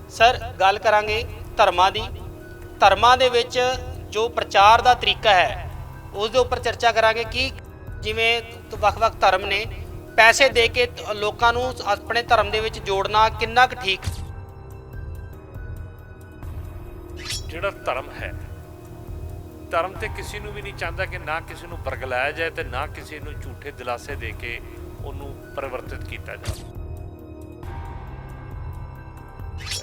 Sir ਗੱਲ ਕਰਾਂਗੇ ਧਰਮਾਂ ਦੀ। ਧਰਮਾਂ ਦੇ ਵਿੱਚ ਜੋ ਪ੍ਰਚਾਰ ਦਾ ਤਰੀਕਾ ਹੈ ਉਸ ਦੇ ਉੱਪਰ ਚਰਚਾ ਕਰਾਂਗੇ ਕਿ ਜਿਵੇਂ ਵੱਖ-ਵੱਖ ਧਰਮ ਨੇ ਪੈਸੇ ਦੇ ਕੇ ਲੋਕਾਂ ਨੂੰ ਆਪਣੇ ਧਰਮ ਦੇ ਵਿੱਚ ਜੋੜਨਾ ਕਿੰਨਾ ਕੁ ਠੀਕ। ਜਿਹੜਾ ਧਰਮ ਹੈ, ਧਰਮ ਤੇ ਕਿਸੇ ਨੂੰ ਵੀ ਨਹੀਂ ਚਾਹੁੰਦਾ ਕਿ ਨਾ ਕਿਸੇ ਨੂੰ ਬਰਗਲਾਇਆ ਜਾਏ ਤੇ ਨਾ ਕਿਸੇ ਨੂੰ ਝੂਠੇ ਦਿਲਾਸੇ ਦੇ ਕੇ ਉਹਨੂੰ ਪਰਿਵਰਤਿਤ ਕੀਤਾ ਜਾਵੇ।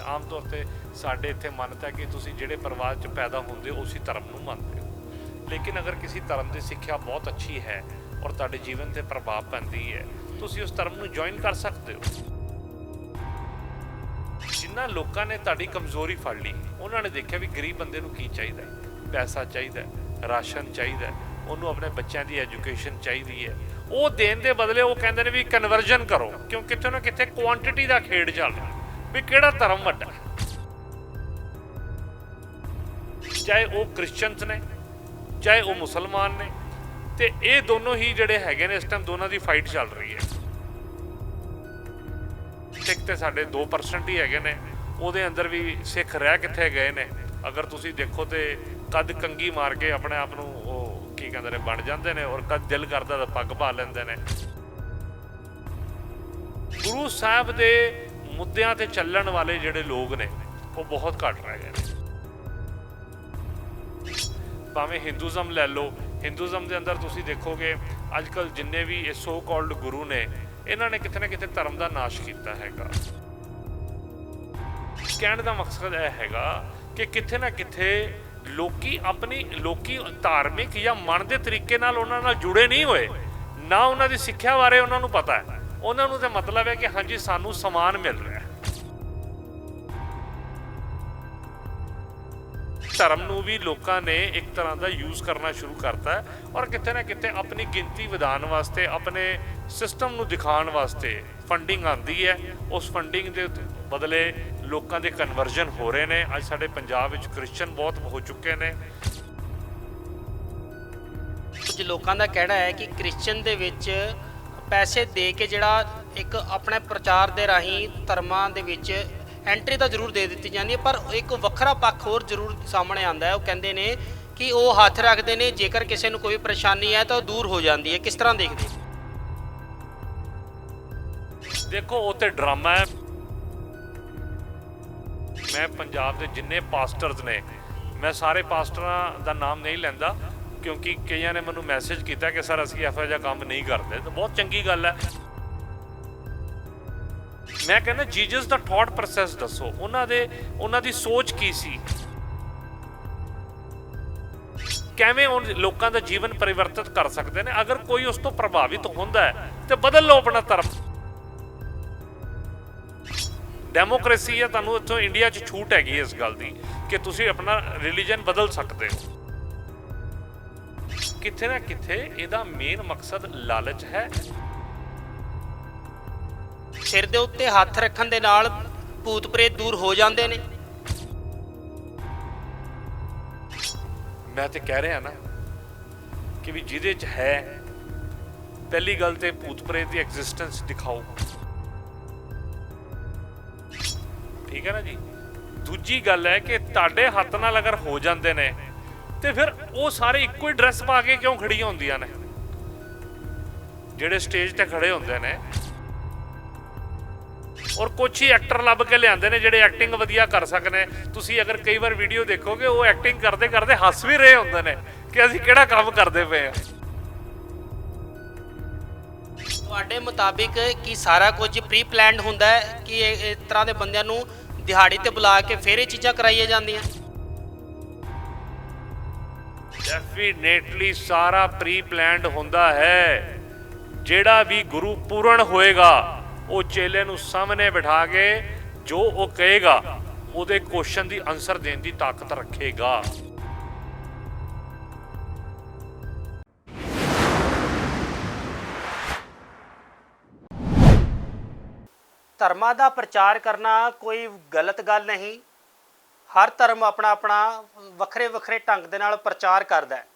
ਆਮ ਤੌਰ ਤੇ ਸਾਡੇ ਇੱਥੇ ਮਾਨਤਾ ਕਿ ਤੁਸੀਂ ਜਿਹੜੇ ਪਰਿਵਾਰ 'ਚ ਪੈਦਾ ਹੁੰਦੇ ਹੋ ਉਸੇ ਧਰਮ ਨੂੰ ਮੰਨਦੇ ਹੋ, ਲੇਕਿਨ ਅਗਰ ਕਿਸੇ ਧਰਮ ਦੀ ਸਿੱਖਿਆ ਬਹੁਤ ਅੱਛੀ ਹੈ ਔਰ ਤੁਹਾਡੇ ਜੀਵਨ ਤੇ ਪ੍ਰਭਾਵ ਪੈਂਦੀ ਹੈ, ਤੁਸੀਂ ਉਸ ਧਰਮ ਨੂੰ ਜੁਆਇਨ ਕਰ ਸਕਦੇ ਹੋ। ਜਿਨ੍ਹਾਂ ਲੋਕਾਂ ਨੇ ਤੁਹਾਡੀ ਕਮਜ਼ੋਰੀ ਫੜ ਲਈ, ਉਹਨਾਂ ਨੇ ਦੇਖਿਆ ਵੀ ਗਰੀਬ ਬੰਦੇ ਨੂੰ ਕੀ ਚਾਹੀਦਾ, ਪੈਸਾ ਚਾਹੀਦਾ, ਰਾਸ਼ਨ ਚਾਹੀਦਾ, ਉਹਨੂੰ ਆਪਣੇ ਬੱਚਿਆਂ ਦੀ ਐਜੂਕੇਸ਼ਨ ਚਾਹੀਦੀ ਹੈ, ਉਹ ਦੇਣ ਦੇ ਬਦਲੇ ਉਹ ਕਹਿੰਦੇ ਨੇ ਵੀ ਕਨਵਰਜਨ ਕਰੋ, ਕਿਉਂ ਕਿਤੇ ਨਾ ਕਿਤੇ ਕੁਆਂਟੀਟੀ ਦਾ ਖੇਡ ਚੱਲ ਰਿਹਾ ਵੀ ਕਿਹੜਾ ਧਰਮ ਵੱਡਾ। ਚਾਹੇ ਉਹ ਕ੍ਰਿਸਚਨਸ ਨੇ ਚਾਹੇ ਉਹ ਮੁਸਲਮਾਨ ਨੇ, ਤੇ ਇਹ ਦੋਨੋਂ ਹੀ ਜਿਹੜੇ ਹੈਗੇ ਨੇ ਇਸ ਟਾਈਮ ਦੋਨਾਂ ਦੀ ਫਾਈਟ ਚੱਲ ਰਹੀ ਹੈ। ਸਿੱਖ ਤੇ ਸਾਡੇ 2% ਹੀ ਹੈਗੇ ਨੇ, ਉਹਦੇ ਅੰਦਰ ਵੀ ਸਿੱਖ ਰਹਿ ਕਿੱਥੇ ਗਏ ਨੇ। ਅਗਰ ਤੁਸੀਂ ਦੇਖੋ ਤੇ ਕਦ ਕੰਗੀ ਮਾਰ ਕੇ ਆਪਣੇ ਆਪ ਨੂੰ ਉਹ ਕੀ ਕਹਿੰਦੇ ਨੇ ਬਣ ਜਾਂਦੇ ਨੇ, ਔਰ ਕਦ ਦਿਲ ਕਰਦਾ ਤਾਂ ਪੱਗ ਪਾ ਲੈਂਦੇ ਨੇ। ਗੁਰੂ ਸਾਹਿਬ ਦੇ ਮੁੱਦਿਆਂ ਤੇ ਚੱਲਣ ਵਾਲੇ ਜਿਹੜੇ ਲੋਕ ਨੇ ਉਹ ਬਹੁਤ ਘੱਟ ਰਹਿ ਗਏ ਨੇ। ਭਾਵੇਂ ਹਿੰਦੂਜ਼ਮ ਲੈ ਲਓ, ਹਿੰਦੂਜ਼ਮ ਦੇ ਅੰਦਰ ਤੁਸੀਂ ਦੇਖੋਗੇ ਅੱਜ ਕੱਲ੍ਹ ਜਿੰਨੇ ਵੀ ਇਹ ਸੋ ਕਾਲਡ ਗੁਰੂ ਨੇ, ਇਹਨਾਂ ਨੇ ਕਿਤੇ ਨਾ ਕਿਤੇ ਧਰਮ ਦਾ ਨਾਸ਼ ਕੀਤਾ ਹੈਗਾ। ਕਹਿਣ ਦਾ ਮਕਸਦ ਇਹ ਹੈਗਾ ਕਿ ਕਿਤੇ ਨਾ ਕਿਤੇ ਲੋਕੀ ਧਾਰਮਿਕ ਜਾਂ ਮਨ ਦੇ ਤਰੀਕੇ ਨਾਲ ਉਹਨਾਂ ਨਾਲ ਜੁੜੇ ਨਹੀਂ ਹੋਏ, ਨਾ ਉਹਨਾਂ ਦੀ ਸਿੱਖਿਆ ਬਾਰੇ ਉਹਨਾਂ ਨੂੰ ਪਤਾ ਹੈ। ਉਹਨਾਂ ਨੂੰ ਤਾਂ ਮਤਲਬ ਹੈ ਕਿ ਹਾਂਜੀ ਸਾਨੂੰ ਸਮਾਨ ਮਿਲ ਰਿਹਾ। ਧਰਮ ਨੂੰ ਵੀ ਲੋਕਾਂ ਨੇ ਇੱਕ ਤਰ੍ਹਾਂ ਦਾ ਯੂਜ਼ ਕਰਨਾ ਸ਼ੁਰੂ ਕਰਤਾ ਔਰ ਕਿਤੇ ਨਾ ਕਿਤੇ ਆਪਣੀ ਗਿਣਤੀ ਵਧਾਉਣ ਵਾਸਤੇ, ਆਪਣੇ ਸਿਸਟਮ ਨੂੰ ਦਿਖਾਉਣ ਵਾਸਤੇ ਫੰਡਿੰਗ ਆਉਂਦੀ ਹੈ। ਉਸ ਫੰਡਿੰਗ ਦੇ ਬਦਲੇ ਲੋਕਾਂ ਦੇ ਕਨਵਰਜਨ ਹੋ ਰਹੇ ਨੇ। ਅੱਜ ਸਾਡੇ ਪੰਜਾਬ ਵਿੱਚ ਕ੍ਰਿਸਚਨ ਬਹੁਤ ਹੋ ਚੁੱਕੇ ਨੇ। ਕੁਝ ਲੋਕਾਂ ਦਾ ਕਹਿਣਾ ਹੈ ਕਿ ਕ੍ਰਿਸਚਨ ਦੇ ਵਿੱਚ ਪੈਸੇ ਦੇ ਕੇ ਜਿਹੜਾ ਇੱਕ ਆਪਣੇ ਪ੍ਰਚਾਰ ਦੇ ਰਾਹੀਂ ਧਰਮਾਂ ਦੇ ਵਿੱਚ ਐਂਟਰੀ ਤਾਂ ਜ਼ਰੂਰ ਦੇ ਦਿੱਤੀ ਜਾਂਦੀ ਹੈ, ਪਰ ਇੱਕ ਵੱਖਰਾ ਪੱਖ ਹੋਰ ਜ਼ਰੂਰ ਸਾਹਮਣੇ ਆਉਂਦਾ ਹੈ। ਉਹ ਕਹਿੰਦੇ ਨੇ ਕਿ ਉਹ ਹੱਥ ਰੱਖਦੇ ਨੇ, ਜੇਕਰ ਕਿਸੇ ਨੂੰ ਕੋਈ ਪਰੇਸ਼ਾਨੀ ਹੈ ਤਾਂ ਉਹ ਦੂਰ ਹੋ ਜਾਂਦੀ ਹੈ। ਕਿਸ ਤਰ੍ਹਾਂ ਦੇਖਦੇ? ਦੇਖੋ ਉਹ ਤੇ ਡਰਾਮਾ ਹੈ। ਮੈਂ ਪੰਜਾਬ ਦੇ ਜਿੰਨੇ ਪਾਸਟਰਸ ਨੇ, ਮੈਂ ਸਾਰੇ ਪਾਸਟਰਾਂ ਦਾ ਨਾਮ ਨਹੀਂ ਲੈਂਦਾ ਕਿਉਂਕਿ ਕਈਆਂ ਨੇ ਮੈਨੂੰ ਮੈਸੇਜ ਕੀਤਾ ਕਿ ਸਰ ਅਸੀਂ ਇਹੋ ਜਿਹਾ ਕੰਮ ਨਹੀਂ ਕਰਦੇ, ਤਾਂ ਬਹੁਤ ਚੰਗੀ ਗੱਲ ਹੈ। ਮੈਂ ਕਹਿੰਦਾ ਜੀਸਸ ਦਾ ਥਾਟ ਪ੍ਰੋਸੈਸ ਦੱਸੋ, ਉਹਨਾਂ ਦੀ ਸੋਚ ਕੀ ਸੀ, ਕਿਵੇਂ ਉਹ ਲੋਕਾਂ ਦਾ ਜੀਵਨ ਪਰਿਵਰਤਿਤ ਕਰ ਸਕਦੇ ਨੇ। ਅਗਰ ਕੋਈ ਉਸ ਤੋਂ ਪ੍ਰਭਾਵਿਤ ਹੁੰਦਾ ਹੈ ਤੇ ਬਦਲ ਲਓ ਆਪਣਾ ਧਰਮ। ਡੈਮੋਕ੍ਰੇਸੀ ਹੈ, ਤੁਹਾਨੂੰ ਇੱਥੋਂ ਇੰਡੀਆ 'ਚ ਛੂਟ ਹੈਗੀ ਇਸ ਗੱਲ ਦੀ ਕਿ ਤੁਸੀਂ ਆਪਣਾ ਰਿਲੀਜਨ ਬਦਲ ਸਕਦੇ ਹੋ। ਕਿਤੇ ਨਾ ਕਿਤੇ ਇਹਦਾ ਮੇਨ ਮਕਸਦ ਲਾਲਚ ਹੈ। ਸਿਰ ਦੇ ਉੱਤੇ ਹੱਥ ਰੱਖਣ ਦੇ ਨਾਲ ਭੂਤ ਪ੍ਰੇਤ ਦੂਰ ਹੋ ਜਾਂਦੇ ਨੇ। ਮੈਂ ਤੇ ਕਹਿ ਰਿਹਾ ਨਾ ਕਿ ਵੀ ਜਿਹਦੇ 'ਚ ਹੈ, ਪਹਿਲੀ ਗੱਲ ਤੇ ਭੂਤ ਪ੍ਰੇਤ ਦੀ ਐਗਜ਼ਿਸਟੈਂਸ ਦਿਖਾਓ, ਠੀਕ ਹੈ ਨਾ ਜੀ। ਦੂਜੀ ਗੱਲ ਹੈ ਕਿ ਤੁਹਾਡੇ ਹੱਥ ਨਾਲ ਅਗਰ ਹੋ ਜਾਂਦੇ ਨੇ ਤੇ ਫਿਰ ਉਹ ਸਾਰੇ ਇੱਕੋ ਹੀ ਡਰੈਸ ਪਾ ਕੇ ਕਿਉਂ ਖੜੀਆਂ ਹੁੰਦੀਆਂ ਨੇ? ਜਿਹੜੇ ਸਟੇਜ ਤੇ ਖੜੇ ਹੁੰਦੇ ਨੇ ਔਰ ਕੁਛ ਹੀ ਐਕਟਰ ਲੱਭ ਕੇ ਲਿਆਂਦੇ ਨੇ ਜਿਹੜੇ ਐਕਟਿੰਗ ਵਧੀਆ ਕਰ ਸਕਣ। ਤੁਸੀਂ ਅਗਰ ਕਈ ਵਾਰ ਵੀਡੀਓ ਦੇਖੋਗੇ, ਉਹ ਐਕਟਿੰਗ ਕਰਦੇ ਕਰਦੇ ਹੱਸ ਵੀ ਰਹੇ ਹੁੰਦੇ ਨੇ ਕਿ ਅਸੀਂ ਕਿਹੜਾ ਕੰਮ ਕਰਦੇ ਪਏ ਆ। ਤੁਹਾਡੇ ਮੁਤਾਬਿਕ ਕੀ ਸਾਰਾ ਕੁਝ ਪ੍ਰੀ ਪਲਾਨਡ ਹੁੰਦਾ ਹੈ ਕਿ ਇਸ ਤਰ੍ਹਾਂ ਦੇ ਬੰਦਿਆਂ ਨੂੰ ਦਿਹਾੜੀ ਤੇ ਬੁਲਾ ਕੇ ਫਿਰ ਇਹ ਚੀਜ਼ਾਂ ਕਰਾਈਆਂ ਜਾਂਦੀਆਂ? ਡੈਫੀਨੇਟਲੀ ਸਾਰਾ ਪ੍ਰੀ ਪਲਾਨਡ ਹੁੰਦਾ ਹੈ। ਜਿਹੜਾ ਵੀ ਗੁਰੂ ਪੂਰਨ ਹੋਏਗਾ ਉਹ ਚੇਲੇ ਨੂੰ ਸਾਹਮਣੇ ਬਿਠਾ ਕੇ ਜੋ ਉਹ ਕਹੇਗਾ ਉਹਦੇ ਕੁਐਸਚਨ ਦੀ ਆਨਸਰ ਦੇਣ ਦੀ ਤਾਕਤ ਰੱਖੇਗਾ। ਧਰਮਾਂ ਦਾ ਪ੍ਰਚਾਰ ਕਰਨਾ ਕੋਈ ਗਲਤ ਗੱਲ ਨਹੀਂ। ਹਰ ਧਰਮ ਆਪਣਾ ਆਪਣਾ ਵੱਖਰੇ ਵੱਖਰੇ ਢੰਗ ਦੇ ਨਾਲ ਪ੍ਰਚਾਰ ਕਰਦਾ ਹੈ।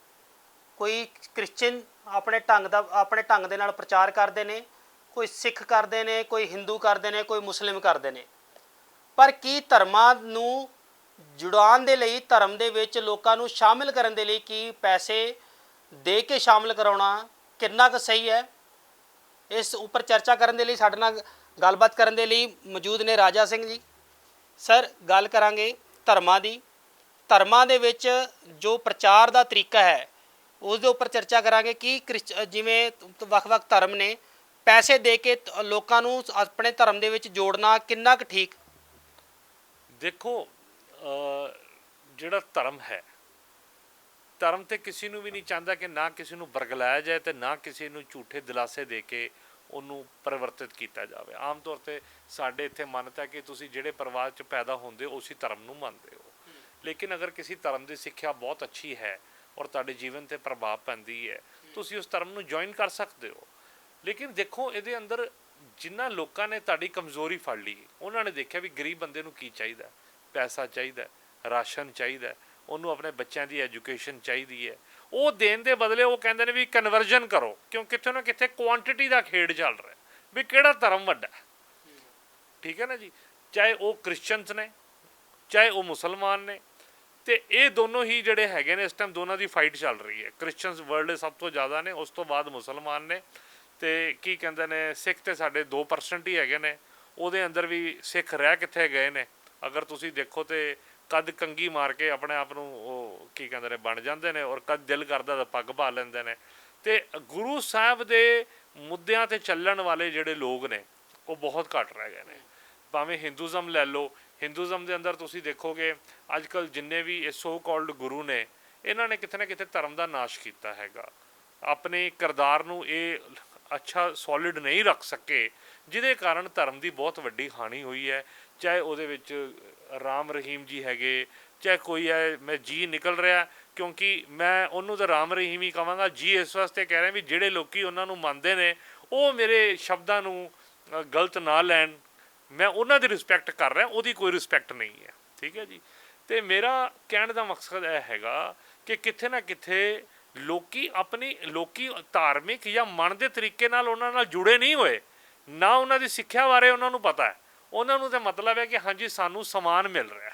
ਕੋਈ ਕ੍ਰਿਸਚਨ ਆਪਣੇ ਢੰਗ ਦੇ ਨਾਲ ਪ੍ਰਚਾਰ ਕਰਦੇ ਨੇ, ਕੋਈ ਸਿੱਖ ਕਰਦੇ ਨੇ, ਕੋਈ ਹਿੰਦੂ ਕਰਦੇ ਨੇ, ਕੋਈ ਮੁਸਲਿਮ ਕਰਦੇ ਨੇ। ਪਰ ਕੀ ਧਰਮਾਂ ਨੂੰ ਜੁੜਾਉਣ ਦੇ ਲਈ, ਧਰਮ ਦੇ ਵਿੱਚ ਲੋਕਾਂ ਨੂੰ ਸ਼ਾਮਿਲ ਕਰਨ ਦੇ ਲਈ ਕੀ ਪੈਸੇ ਦੇ ਕੇ ਸ਼ਾਮਿਲ ਕਰਾਉਣਾ ਕਿੰਨਾ ਕੁ ਸਹੀ ਹੈ? ਇਸ ਉੱਪਰ ਚਰਚਾ ਕਰਨ ਦੇ ਲਈ ਸਾਡੇ ਨਾਲ ਗੱਲਬਾਤ ਕਰਨ ਦੇ ਲਈ ਮੌਜੂਦ ਨੇ ਰਾਜਾ ਸਿੰਘ ਜੀ। ਸਰ, ਗੱਲ ਕਰਾਂਗੇ ਧਰਮਾਂ ਦੀ। ਧਰਮਾਂ ਦੇ ਵਿੱਚ ਜੋ ਪ੍ਰਚਾਰ ਦਾ ਤਰੀਕਾ ਹੈ ਉਸ ਦੇ ਉੱਪਰ ਚਰਚਾ ਕਰਾਂਗੇ ਕਿ ਜਿਵੇਂ ਵੱਖ-ਵੱਖ ਧਰਮ ਨੇ, ਪੈਸੇ ਦੇ ਕੇ ਲੋਕਾਂ ਨੂੰ ਆਪਣੇ ਧਰਮ ਦੇ ਵਿੱਚ ਜੋੜਨਾ ਕਿੰਨਾ ਕੁ ਠੀਕ? ਦੇਖੋ, ਜਿਹੜਾ ਧਰਮ ਹੈ, ਧਰਮ ਤੇ ਕਿਸੇ ਨੂੰ ਵੀ ਨਹੀਂ ਚਾਹੁੰਦਾ ਕਿ ਨਾ ਕਿਸੇ ਨੂੰ ਬਰਗਲਾਇਆ ਜਾਏ ਤੇ ਨਾ ਕਿਸੇ ਨੂੰ ਝੂਠੇ ਦਿਲਾਸੇ ਦੇ ਕੇ ਉਹਨੂੰ ਪਰਿਵਰਤਿਤ ਕੀਤਾ ਜਾਵੇ। ਆਮ ਤੌਰ ਤੇ ਸਾਡੇ ਇੱਥੇ ਮਾਨਤਾ ਹੈ ਕਿ ਤੁਸੀਂ ਜਿਹੜੇ ਪਰਿਵਾਰ 'ਚ ਪੈਦਾ ਹੁੰਦੇ ਹੋ ਉਸੇ ਧਰਮ ਨੂੰ ਮੰਨਦੇ ਹੋ, ਲੇਕਿਨ ਅਗਰ ਕਿਸੇ ਧਰਮ ਦੀ ਸਿੱਖਿਆ ਬਹੁਤ ਅੱਛੀ ਹੈ ਔਰ ਤੁਹਾਡੇ ਜੀਵਨ 'ਤੇ ਪ੍ਰਭਾਵ ਪੈਂਦੀ ਹੈ, ਤੁਸੀਂ ਉਸ ਧਰਮ ਨੂੰ ਜੁਆਇਨ ਕਰ ਸਕਦੇ ਹੋ। ਲੇਕਿਨ ਦੇਖੋ, ਇਹਦੇ ਅੰਦਰ ਜਿਨ੍ਹਾਂ ਲੋਕਾਂ ਨੇ ਤੁਹਾਡੀ ਕਮਜ਼ੋਰੀ ਫੜ ਲਈ, ਉਹਨਾਂ ਨੇ ਦੇਖਿਆ ਵੀ ਗਰੀਬ ਬੰਦੇ ਨੂੰ ਕੀ ਚਾਹੀਦਾ, ਪੈਸਾ ਚਾਹੀਦਾ, ਰਾਸ਼ਨ ਚਾਹੀਦਾ, ਉਹਨੂੰ ਆਪਣੇ ਬੱਚਿਆਂ ਦੀ ਐਜੂਕੇਸ਼ਨ ਚਾਹੀਦੀ ਹੈ, ਉਹ ਦੇਣ ਦੇ ਬਦਲੇ ਉਹ ਕਹਿੰਦੇ ਨੇ ਵੀ ਕਨਵਰਜਨ ਕਰੋ, ਕਿਉਂਕਿ ਕਿਤੇ ਨਾ ਕਿਤੇ ਕੁਆਂਟਿਟੀ ਦਾ ਖੇਡ ਚੱਲ ਰਿਹਾ ਵੀ ਕਿਹੜਾ ਧਰਮ ਵੱਡਾ। ਠੀਕ ਹੈ ਨਾ ਜੀ, ਚਾਹੇ ਉਹ ਕ੍ਰਿਸਚਨਸ ਨੇ ਚਾਹੇ ਉਹ ਮੁਸਲਮਾਨ ਨੇ, ਤੇ ਇਹ ਦੋਨੋਂ ਹੀ ਜਿਹੜੇ ਹੈਗੇ ਨੇ ਇਸ ਟਾਈਮ ਦੋਨਾਂ ਦੀ ਫਾਈਟ ਚੱਲ ਰਹੀ ਹੈ। ਕ੍ਰਿਸਚਨਸ ਵਰਲਡ ਸਭ ਤੋਂ ਜ਼ਿਆਦਾ ਨੇ, ਉਸ ਤੋਂ ਬਾਅਦ ਮੁਸਲਮਾਨ ਨੇ, ਤੇ ਕੀ ਕਹਿੰਦੇ ਨੇ ਸਿੱਖ ਤੇ ਸਾਡੇ 2% ਹੀ ਹੈਗੇ ਨੇ। ਉਹਦੇ ਅੰਦਰ ਵੀ ਸਿੱਖ ਰਹਿ ਕਿੱਥੇ ਗਏ ਨੇ? ਅਗਰ ਤੁਸੀਂ ਦੇਖੋ ਤੇ ਕਦ ਕੰਗੀ ਮਾਰ ਕੇ ਆਪਣੇ ਆਪ ਨੂੰ ਉਹ ਕੀ ਕਹਿੰਦੇ ਨੇ ਬਣ ਜਾਂਦੇ ਨੇ, ਔਰ ਕਦ ਦਿਲ ਕਰਦਾ ਤਾਂ ਪੱਗ ਪਾ ਲੈਂਦੇ ਨੇ। ਤੇ ਗੁਰੂ ਸਾਹਿਬ ਦੇ ਮੁੱਦਿਆਂ ਤੇ ਚੱਲਣ ਵਾਲੇ ਜਿਹੜੇ ਲੋਕ ਨੇ ਉਹ ਬਹੁਤ ਘੱਟ ਰਹਿ ਗਏ ਨੇ। ਭਾਵੇਂ ਹਿੰਦੂਜ਼ਮ ਲੈ ਲਓ, ਹਿੰਦੂਜ਼ਮ ਦੇ ਅੰਦਰ ਤੁਸੀਂ ਦੇਖੋਗੇ ਅੱਜ ਕੱਲ੍ਹ ਜਿੰਨੇ ਵੀ ਇਹ ਸੋ ਕਾਲਡ ਗੁਰੂ ਨੇ, ਇਹਨਾਂ ਨੇ ਕਿਤੇ ਨਾ ਕਿਤੇ ਧਰਮ ਦਾ ਨਾਸ਼ ਕੀਤਾ ਹੈਗਾ। ਆਪਣੇ ਕਿਰਦਾਰ ਨੂੰ ਇਹ ਅੱਛਾ ਸੋਲਿਡ ਨਹੀਂ ਰੱਖ ਸਕੇ, ਜਿਹਦੇ ਕਾਰਨ ਧਰਮ ਦੀ ਬਹੁਤ ਵੱਡੀ ਹਾਨੀ ਹੋਈ ਹੈ। ਚਾਹੇ ਉਹਦੇ ਵਿੱਚ ਰਾਮ ਰਹੀਮ ਜੀ ਹੈਗੇ, ਚਾਹੇ ਕੋਈ ਹੈ, ਮੈਂ ਜੀ ਨਿਕਲ ਰਿਹਾ ਕਿਉਂਕਿ ਮੈਂ ਉਹਨੂੰ ਤਾਂ ਰਾਮ ਰਹੀਮ ਹੀ ਕਹਾਂਗਾ। ਜੀ ਇਸ ਵਾਸਤੇ ਕਹਿ ਰਿਹਾ ਵੀ ਜਿਹੜੇ ਲੋਕੀ ਉਹਨਾਂ ਨੂੰ ਮੰਨਦੇ ਨੇ ਉਹ ਮੇਰੇ ਸ਼ਬਦਾਂ ਨੂੰ ਗਲਤ ਨਾ ਲੈਣ, ਮੈਂ ਉਹਨਾਂ ਦੀ ਰਿਸਪੈਕਟ ਕਰ ਰਿਹਾ, ਉਹਦੀ ਕੋਈ ਰਿਸਪੈਕਟ ਨਹੀਂ ਹੈ। ਠੀਕ ਹੈ ਜੀ। ਤੇ ਮੇਰਾ ਕਹਿਣ ਦਾ ਮਕਸਦ ਇਹ ਹੈਗਾ ਕਿ ਕਿਤੇ ਨਾ ਕਿਤੇ ਲੋਕੀ ਧਾਰਮਿਕ ਜਾਂ ਮਨ ਦੇ ਤਰੀਕੇ ਨਾਲ ਉਹਨਾਂ ਨਾਲ ਜੁੜੇ ਨਹੀਂ ਹੋਏ, ਨਾ ਉਹਨਾਂ ਦੀ ਸਿੱਖਿਆ ਬਾਰੇ ਉਹਨਾਂ ਨੂੰ ਪਤਾ ਹੈ। ਉਹਨਾਂ ਨੂੰ ਤਾਂ ਮਤਲਬ ਹੈ ਕਿ ਹਾਂਜੀ ਸਾਨੂੰ ਸਮਾਨ ਮਿਲ ਰਿਹਾ।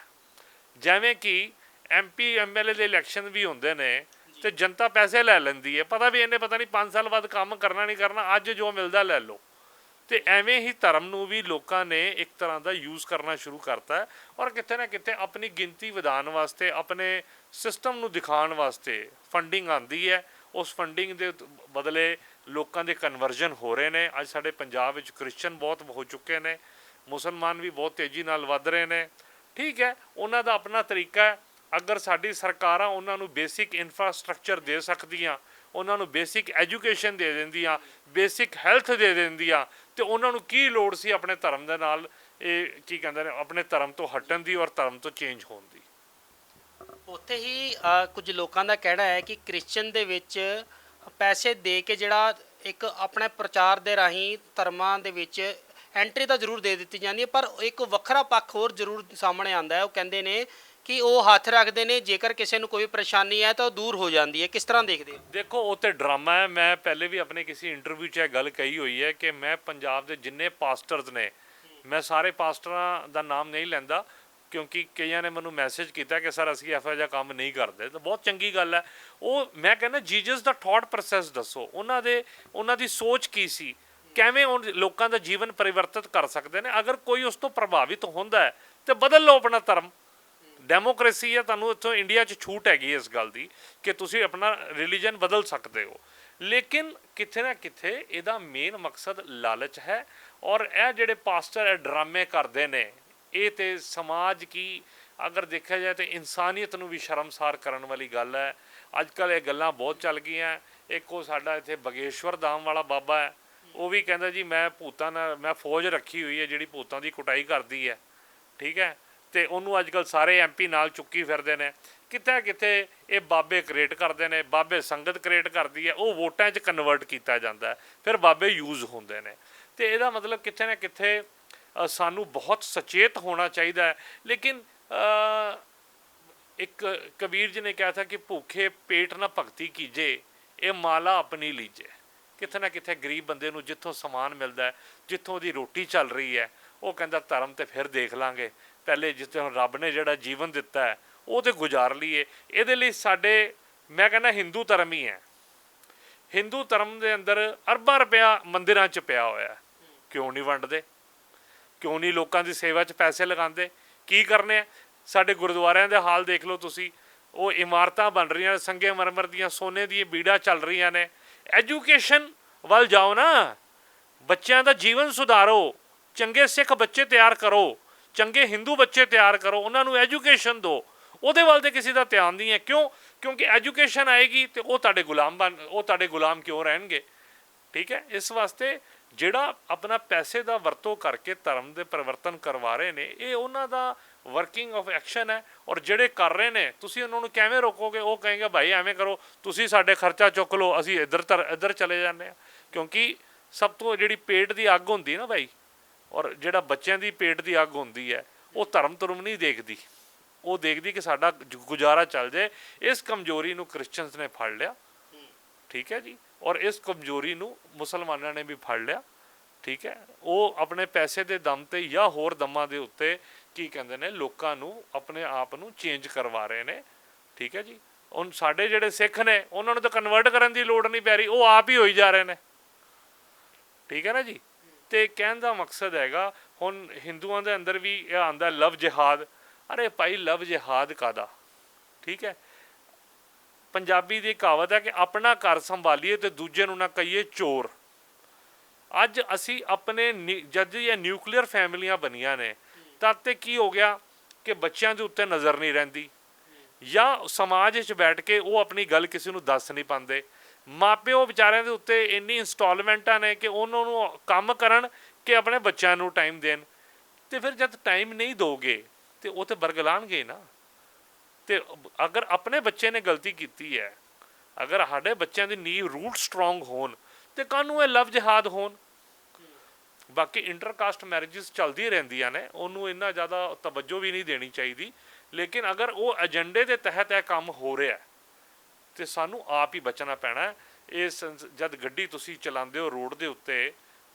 ਜਿਵੇਂ ਕਿ MP MLA ਦੇ ਇਲੈਕਸ਼ਨ ਵੀ ਹੁੰਦੇ ਨੇ ਤੇ ਜਨਤਾ ਪੈਸੇ ਲੈ ਲੈਂਦੀ ਹੈ, ਪਤਾ ਵੀ ਇਹਨੇ ਪਤਾ ਨਹੀਂ 5 ਸਾਲ ਬਾਅਦ ਕੰਮ ਕਰਨਾ ਨਹੀਂ ਕਰਨਾ, ਅੱਜ ਜੋ ਮਿਲਦਾ ਲੈ ਲਓ। ਤੇ ਐਵੇਂ ਹੀ ਧਰਮ ਨੂੰ ਵੀ ਲੋਕਾਂ ਨੇ ਇੱਕ ਤਰ੍ਹਾਂ ਦਾ ਯੂਜ਼ ਕਰਨਾ ਸ਼ੁਰੂ ਕਰਤਾ ਹੈ, ਔਰ ਕਿਤੇ ਨਾ ਕਿਤੇ ਆਪਣੀ ਗਿਣਤੀ ਵਧਾਉਣ ਵਾਸਤੇ, ਆਪਣੇ ਸਿਸਟਮ ਨੂੰ ਦਿਖਾਉਣ ਵਾਸਤੇ ਫੰਡਿੰਗ ਆਉਂਦੀ ਹੈ। ਉਸ ਫੰਡਿੰਗ ਦੇ ਬਦਲੇ ਲੋਕਾਂ ਦੇ ਕਨਵਰਜਨ ਹੋ ਰਹੇ ਨੇ। ਅੱਜ ਸਾਡੇ ਪੰਜਾਬ ਵਿੱਚ ਕ੍ਰਿਸਚਨ ਬਹੁਤ ਹੋ ਚੁੱਕੇ ਨੇ, ਮੁਸਲਮਾਨ ਵੀ ਬਹੁਤ ਤੇਜ਼ੀ ਨਾਲ ਵੱਧ ਰਹੇ ਨੇ। ਠੀਕ ਹੈ, ਉਹਨਾਂ ਦਾ ਆਪਣਾ ਤਰੀਕਾ ਹੈ। ਅਗਰ ਸਾਡੀ ਸਰਕਾਰਾਂ ਉਹਨਾਂ ਨੂੰ ਬੇਸਿਕ ਇਨਫਰਾਸਟਰਕਚਰ ਦੇ ਸਕਦੀਆਂ, ਉਹਨਾਂ ਨੂੰ ਬੇਸਿਕ ਐਜੂਕੇਸ਼ਨ ਦੇ ਦਿੰਦੀਆਂ, ਬੇਸਿਕ ਹੈਲਥ ਦੇ ਦਿੰਦੀਆਂ, ਤੇ ਉਹਨਾਂ ਨੂੰ ਕੀ ਲੋੜ ਸੀ ਆਪਣੇ ਧਰਮ ਦੇ ਨਾਲ ਇਹ ਕੀ ਕਹਿੰਦੇ ਨੇ ਆਪਣੇ ਧਰਮ ਤੋਂ ਹਟਣ ਦੀ ਔਰ ਧਰਮ ਤੋਂ ਚੇਂਜ ਹੋਣ ਦੀ। ਉੱਥੇ ਹੀ ਕੁਝ ਲੋਕਾਂ ਦਾ ਕਹਿਣਾ ਹੈ ਕਿ ਕ੍ਰਿਸਚਨ ਦੇ ਵਿੱਚ ਪੈਸੇ ਦੇ ਕੇ ਜਿਹੜਾ ਇੱਕ ਆਪਣੇ ਪ੍ਰਚਾਰ ਦੇ ਰਾਹੀਂ ਧਰਮਾਂ ਦੇ ਵਿੱਚ ਐਂਟਰੀ ਤਾਂ ਜ਼ਰੂਰ ਦੇ ਦਿੱਤੀ ਜਾਂਦੀ ਹੈ, ਪਰ ਇੱਕ ਵੱਖਰਾ ਪੱਖ ਹੋਰ ਜ਼ਰੂਰ ਸਾਹਮਣੇ ਆਉਂਦਾ ਹੈ। ਉਹ ਕਹਿੰਦੇ ਨੇ ਕਿ ਉਹ ਹੱਥ ਰੱਖਦੇ ਨੇ, ਜੇਕਰ ਕਿਸੇ ਨੂੰ ਕੋਈ ਪਰੇਸ਼ਾਨੀ ਹੈ ਤਾਂ ਉਹ ਦੂਰ ਹੋ ਜਾਂਦੀ ਹੈ। ਕਿਸ ਤਰ੍ਹਾਂ ਦੇਖਦੇ ਹੋ? ਦੇਖੋ, ਉਹ ਤੇ ਡਰਾਮਾ ਹੈ। ਮੈਂ ਪਹਿਲੇ ਵੀ ਆਪਣੇ ਕਿਸੇ ਇੰਟਰਵਿਊ 'ਚ ਇਹ ਗੱਲ ਕਹੀ ਹੋਈ ਹੈ ਕਿ ਮੈਂ ਪੰਜਾਬ ਦੇ ਜਿੰਨੇ ਪਾਸਟਰਸ ਨੇ, ਮੈਂ ਸਾਰੇ ਪਾਸਟਰਾਂ ਦਾ ਨਾਮ ਨਹੀਂ ਲੈਂਦਾ ਕਿਉਂਕਿ ਕਈਆਂ ਨੇ ਮੈਨੂੰ ਮੈਸੇਜ ਕੀਤਾ ਕਿ ਸਰ ਅਸੀਂ ਇਹੋ ਜਿਹਾ ਕੰਮ ਨਹੀਂ ਕਰਦੇ, ਤਾਂ ਬਹੁਤ ਚੰਗੀ ਗੱਲ ਹੈ। ਉਹ ਮੈਂ ਕਹਿੰਦਾ ਜੀਸਸ ਦਾ ਥਾਟ ਪ੍ਰੋਸੈਸ ਦੱਸੋ, ਉਹਨਾਂ ਦੀ ਸੋਚ ਕੀ ਸੀ, ਕਿਵੇਂ ਉਹ ਲੋਕਾਂ ਦਾ ਜੀਵਨ ਪਰਿਵਰਤਿਤ ਕਰ ਸਕਦੇ ਨੇ। ਅਗਰ ਕੋਈ ਉਸ ਤੋਂ ਪ੍ਰਭਾਵਿਤ ਹੁੰਦਾ ਹੈ ਤੇ ਬਦਲ ਲਓ ਆਪਣਾ ਧਰਮ। ਡੈਮੋਕ੍ਰੇਸੀ ਹੈ, ਤੁਹਾਨੂੰ ਇੱਥੋਂ ਇੰਡੀਆ 'ਚ ਛੂਟ ਹੈਗੀ ਇਸ ਗੱਲ ਦੀ ਕਿ ਤੁਸੀਂ ਆਪਣਾ ਰਿਲੀਜਨ ਬਦਲ ਸਕਦੇ ਹੋ। ਲੇਕਿਨ ਕਿਤੇ ਨਾ ਕਿਤੇ ਇਹਦਾ ਮੇਨ ਮਕਸਦ ਲਾਲਚ ਹੈ, ਔਰ ਇਹ ਜਿਹੜੇ ਪਾਸਟਰ ਇਹ ਡਰਾਮੇ ਕਰਦੇ ਨੇ, ਇਹ ਤੇ ਸਮਾਜ ਕੀ ਅਗਰ ਦੇਖਿਆ ਜਾਏ ਤਾਂ ਇਨਸਾਨੀਅਤ ਨੂੰ ਵੀ ਸ਼ਰਮਸਾਰ ਕਰਨ ਵਾਲੀ ਗੱਲ ਹੈ। ਅੱਜ ਕੱਲ੍ਹ ਇਹ ਗੱਲਾਂ ਬਹੁਤ ਚੱਲ ਗਈਆਂ। ਇੱਕ ਉਹ ਸਾਡਾ ਇੱਥੇ ਬਗੇਸ਼ਵਰ ਧਾਮ ਵਾਲਾ ਬਾਬਾ ਹੈ, ਉਹ ਵੀ ਕਹਿੰਦਾ ਜੀ ਮੈਂ ਭੂਤਾਂ ਨਾਲ ਮੈਂ ਫੌਜ ਰੱਖੀ ਹੋਈ ਹੈ ਜਿਹੜੀ ਭੂਤਾਂ ਦੀ ਕੁਟਾਈ ਕਰਦੀ ਹੈ। ਠੀਕ ਹੈ, ਤੇ ਉਹਨੂੰ ਅੱਜ ਕੱਲ੍ਹ ਸਾਰੇ MP ਨਾਲ ਚੁੱਕੀ ਫਿਰਦੇ ਨੇ। ਕਿਤੇ ਕਿਤੇ ਇਹ ਬਾਬੇ ਕ੍ਰੀਏਟ ਕਰਦੇ ਨੇ, ਬਾਬੇ ਸੰਗਤ ਕ੍ਰੀਏਟ ਕਰਦੀ ਹੈ, ਉਹ ਵੋਟਾਂ 'ਚ ਕਨਵਰਟ ਕੀਤਾ ਜਾਂਦਾ, ਫਿਰ ਬਾਬੇ ਯੂਜ਼ ਹੁੰਦੇ ਨੇ। ਤੇ ਇਹਦਾ ਮਤਲਬ ਕਿਤੇ ਨਾ ਕਿਤੇ ਸਾਨੂੰ ਬਹੁਤ ਸੁਚੇਤ ਹੋਣਾ ਚਾਹੀਦਾ ਹੈ। ਲੇਕਿਨ ਇੱਕ ਕਬੀਰ ਜੀ ਨੇ ਕਿਹਾ था ਕਿ ਭੁੱਖੇ ਪੇਟ ਨਾ ਭਗਤੀ ਕੀਜੇ, ਇਹ ਮਾਲਾ ਆਪਣੀ ਲੀਜੇ। ਕਿਤੇ ਨਾ ਕਿਤੇ ਗਰੀਬ ਬੰਦੇ ਨੂੰ ਜਿੱਥੋਂ ਸਮਾਨ ਮਿਲਦਾ ਹੈ, ਜਿੱਥੋਂ ਦੀ ਰੋਟੀ ਚੱਲ ਰਹੀ ਹੈ, ਉਹ ਕਹਿੰਦਾ ਧਰਮ ਤੇ ਫਿਰ ਦੇਖ ਲਾਂਗੇ, ਪਹਿਲੇ ਜਿੱਥੇ ਹੁਣ ਰੱਬ ਨੇ ਜਿਹੜਾ ਜੀਵਨ ਦਿੱਤਾ ਹੈ ਉਹ ਤੇ ਗੁਜ਼ਾਰ ਲਈਏ। ਇਹਦੇ ਲਈ ਸਾਡੇ, ਮੈਂ ਕਹਿੰਦਾ ਹਿੰਦੂ ਧਰਮ ਹੀ ਹੈ। ਹਿੰਦੂ ਧਰਮ ਦੇ ਅੰਦਰ ਅਰਬਾਂ ਰੁਪਇਆ ਮੰਦਿਰਾਂ 'ਚ ਪਿਆ ਹੋਇਆ, ਕਿਉਂ ਨਹੀਂ ਵੰਡਦੇ? ਕਿਉਂ ਨਹੀਂ ਲੋਕਾਂ ਦੀ ਸੇਵਾ 'ਚ ਪੈਸੇ ਲਗਾਉਂਦੇ? ਕੀ ਕਰਨੇ ਆ? ਸਾਡੇ ਗੁਰਦੁਆਰਿਆਂ ਦੇ ਹਾਲ ਦੇਖ ਲਓ ਤੁਸੀਂ, ਉਹ ਇਮਾਰਤਾਂ ਬਣ ਰਹੀਆਂ ਸੰਗੇ ਮਰਮਰ ਦੀਆਂ, ਸੋਨੇ ਦੀਆਂ ਬੀੜਾਂ ਚੱਲ ਰਹੀਆਂ ਨੇ। ਐਜੂਕੇਸ਼ਨ ਵੱਲ ਜਾਓ ਨਾ, ਬੱਚਿਆਂ ਦਾ ਜੀਵਨ ਸੁਧਾਰੋ, ਚੰਗੇ ਸਿੱਖ ਬੱਚੇ ਤਿਆਰ ਕਰੋ, ਚੰਗੇ ਹਿੰਦੂ ਬੱਚੇ ਤਿਆਰ ਕਰੋ, ਉਹਨਾਂ ਨੂੰ ਐਜੂਕੇਸ਼ਨ ਦਿਓ। ਉਹਦੇ ਵੱਲ ਤੇ ਕਿਸੇ ਦਾ ਧਿਆਨ ਨਹੀਂ ਹੈ। ਕਿਉਂ? ਕਿਉਂਕਿ ਐਜੂਕੇਸ਼ਨ ਆਏਗੀ ਤੇ ਉਹ ਤੁਹਾਡੇ ਗੁਲਾਮ ਕਿਉਂ ਰਹਿਣਗੇ? ਠੀਕ ਹੈ। ਇਸ ਵਾਸਤੇ ਜਿਹੜਾ ਆਪਣਾ ਪੈਸੇ ਦਾ ਵਰਤੋਂ ਕਰਕੇ ਧਰਮ ਦੇ ਪਰਿਵਰਤਨ ਕਰਵਾ ਰਹੇ ਨੇ, ਇਹ ਉਹਨਾਂ ਦਾ ਵਰਕਿੰਗ ਆਫ ਐਕਸ਼ਨ ਹੈ। ਔਰ ਜਿਹੜੇ ਕਰ ਰਹੇ ਨੇ, ਤੁਸੀਂ ਉਹਨਾਂ ਨੂੰ ਕਿਵੇਂ ਰੋਕੋਗੇ? ਉਹ ਕਹੇਂਗੇ ਭਾਈ ਐਵੇਂ ਕਰੋ, ਤੁਸੀਂ ਸਾਡੇ ਖਰਚਾ ਚੁੱਕ ਲਓ, ਅਸੀਂ ਇੱਧਰ ਚਲੇ ਜਾਂਦੇ ਹਾਂ। ਕਿਉਂਕਿ ਸਭ ਤੋਂ ਜਿਹੜੀ ਪੇਟ ਦੀ ਅੱਗ ਹੁੰਦੀ ਨਾ ਭਾਈ, ਔਰ ਜਿਹੜਾ ਬੱਚਿਆਂ ਦੀ ਪੇਟ ਦੀ ਅੱਗ ਹੁੰਦੀ ਹੈ, ਉਹ ਧਰਮ ਨਹੀਂ ਦੇਖਦੀ। ਉਹ ਦੇਖਦੀ ਕਿ ਸਾਡਾ ਗੁਜ਼ਾਰਾ ਚੱਲ ਜਾਏ। ਇਸ ਕਮਜ਼ੋਰੀ ਨੂੰ ਕ੍ਰਿਸਚਨਸ ਨੇ ਫੜ ਲਿਆ, ਠੀਕ ਹੈ ਜੀ। ਔਰ ਇਸ ਕਮਜ਼ੋਰੀ ਨੂੰ ਮੁਸਲਮਾਨਾਂ ਨੇ ਵੀ ਫੜ ਲਿਆ, ਠੀਕ ਹੈ। ਉਹ ਆਪਣੇ ਪੈਸੇ ਦੇ ਦਮ ਤੇ ਜਾਂ ਹੋਰ ਦਮਾਂ ਦੇ ਉੱਤੇ ਕੀ ਕਹਿੰਦੇ ਨੇ, ਲੋਕਾਂ ਨੂੰ ਆਪਣੇ ਆਪ ਨੂੰ ਚੇਂਜ ਕਰਵਾ ਰਹੇ ਨੇ, ਠੀਕ ਹੈ ਜੀ। ਹੁਣ ਸਾਡੇ ਜਿਹੜੇ ਸਿੱਖ ਨੇ, ਉਹਨਾਂ ਨੂੰ ਤਾਂ ਕਨਵਰਟ ਕਰਨ ਦੀ ਲੋੜ ਨਹੀਂ ਪੈ ਰਹੀ, ਉਹ ਆਪ ਹੀ ਹੋਈ ਜਾ ਰਹੇ ਨੇ, ਠੀਕ ਹੈ ਨਾ ਜੀ। ਤੇ ਕਹਿਣ ਦਾ ਮਕਸਦ ਹੈਗਾ, ਹੁਣ ਹਿੰਦੂਆਂ ਦੇ ਅੰਦਰ ਵੀ ਇਹ ਆਉਂਦਾ ਲਵ ਜਿਹਾਦ। ਅਰੇ ਭਾਈ ਲਵ ਜਿਹਾਦ ਕਾਹਦਾ? ਠੀਕ ਹੈ। ਪੰਜਾਬੀ ਦੀ ਕਹਾਵਤ ਹੈ ਕਿ ਆਪਣਾ ਘਰ ਸੰਭਾਲੀਏ ਤੇ ਦੂਜੇ ਨੂੰ ਨਾ ਕਹੀਏ ਚੋਰ। ਅੱਜ ਅਸੀਂ ਆਪਣੇ ਜਦ ਇਹ ਨਿਊਕਲੀਅਰ ਫੈਮਲੀਆਂ ਬਣੀਆਂ ਨੇ, ਤਦ ਤੇ ਕੀ ਹੋ ਗਿਆ ਕਿ ਬੱਚਿਆਂ ਦੇ ਉੱਤੇ ਨਜ਼ਰ ਨਹੀਂ ਰਹਿੰਦੀ, ਜਾਂ ਸਮਾਜ ਵਿੱਚ ਬੈਠ ਕੇ ਉਹ ਆਪਣੀ ਗੱਲ ਕਿਸੇ ਨੂੰ ਦੱਸ ਨਹੀਂ ਪਾਉਂਦੇ। ਮਾਪਿਓ ਵਿਚਾਰਿਆਂ ਦੇ ਉੱਤੇ ਇੰਨੀ ਇੰਸਟਾਲਮੈਂਟਾਂ ਨੇ ਕਿ ਉਹਨਾਂ ਨੂੰ ਕੰਮ ਕਰਨ ਕਿ ਆਪਣੇ ਬੱਚਿਆਂ ਨੂੰ ਟਾਈਮ ਦੇਣ। ਤੇ ਫਿਰ ਜਦ ਟਾਈਮ ਨਹੀਂ ਦੋਗੇ ਤੇ ਉਹ ਤੇ ਬਰਗਲਾਉਣਗੇ ਨਾ। ਤੇ ਅਗਰ ਆਪਣੇ ਬੱਚੇ ਨੇ ਗਲਤੀ ਕੀਤੀ ਹੈ, ਅਗਰ ਸਾਡੇ ਬੱਚਿਆਂ ਦੀ ਨੀਂਹ ਰੂਟ ਸਟਰੋਂਗ ਹੋਣ, ਤੇ ਕਾਹਨੂੰ ਇਹ ਲਵ ਜਿਹਾਦ ਹੋਣ? ਬਾਕੀ ਇੰਟਰਕਾਸਟ ਮੈਰਿਜਸ ਚੱਲਦੀਆਂ ਰਹਿੰਦੀਆਂ ਨੇ, ਉਹਨੂੰ ਇੰਨਾ ਜ਼ਿਆਦਾ ਤਵੱਜੋ ਵੀ ਨਹੀਂ ਦੇਣੀ ਚਾਹੀਦੀ। ਲੇਕਿਨ ਅਗਰ ਉਹ ਏਜੰਡੇ ਦੇ ਤਹਿਤ ਇਹ ਕੰਮ ਹੋ ਰਿਹਾ ਤੇ ਸਾਨੂੰ ਆਪ ਹੀ ਬਚਣਾ ਪੈਣਾ। ਇਹ ਜਦ ਗੱਡੀ ਤੁਸੀਂ ਚਲਾਉਂਦੇ ਹੋ ਰੋਡ ਦੇ ਉੱਤੇ,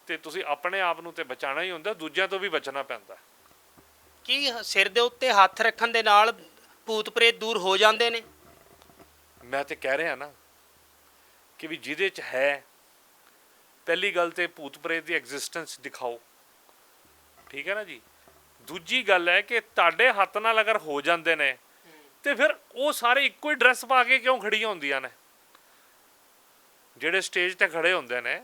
ਤੇ ਤੁਸੀਂ ਆਪਣੇ ਆਪ ਨੂੰ ਤੇ ਬਚਾਉਣਾ ਹੀ ਹੁੰਦਾ, ਦੂਜਿਆਂ ਤੋਂ ਵੀ ਬਚਣਾ ਪੈਂਦਾ। ਕੀ ਸਿਰ ਦੇ ਉੱਤੇ ਹੱਥ ਰੱਖਣ ਦੇ ਨਾਲ ਭੂਤ ਪ੍ਰੇਤ ਦੂਰ ਹੋ ਜਾਂਦੇ ਨੇ? ਮੈਂ ਤੇ ਕਹਿ ਰਿਹਾ ਨਾ ਕਿ ਵੀ ਜਿਹਦੇ 'ਚ ਹੈ, ਪਹਿਲੀ ਗੱਲ ਤੇ ਭੂਤ ਪ੍ਰੇਤ ਦੀ ਐਗਜ਼ਿਸਟੈਂਸ ਦਿਖਾਓ, ਠੀਕ ਹੈ ਨਾ ਜੀ। ਦੂਜੀ ਗੱਲ ਹੈ ਕਿ ਤੁਹਾਡੇ ਹੱਥ ਨਾਲ ਅਗਰ ਹੋ ਜਾਂਦੇ ਨੇ ਤੇ ਫਿਰ ਉਹ ਸਾਰੇ ਇੱਕੋ ਹੀ ਡਰੈਸ ਪਾ ਕੇ ਕਿਉਂ ਖੜੀਆਂ ਹੁੰਦੀਆਂ ਨੇ ਜਿਹੜੇ ਸਟੇਜ ਤੇ ਖੜੇ ਹੁੰਦੇ ਨੇ,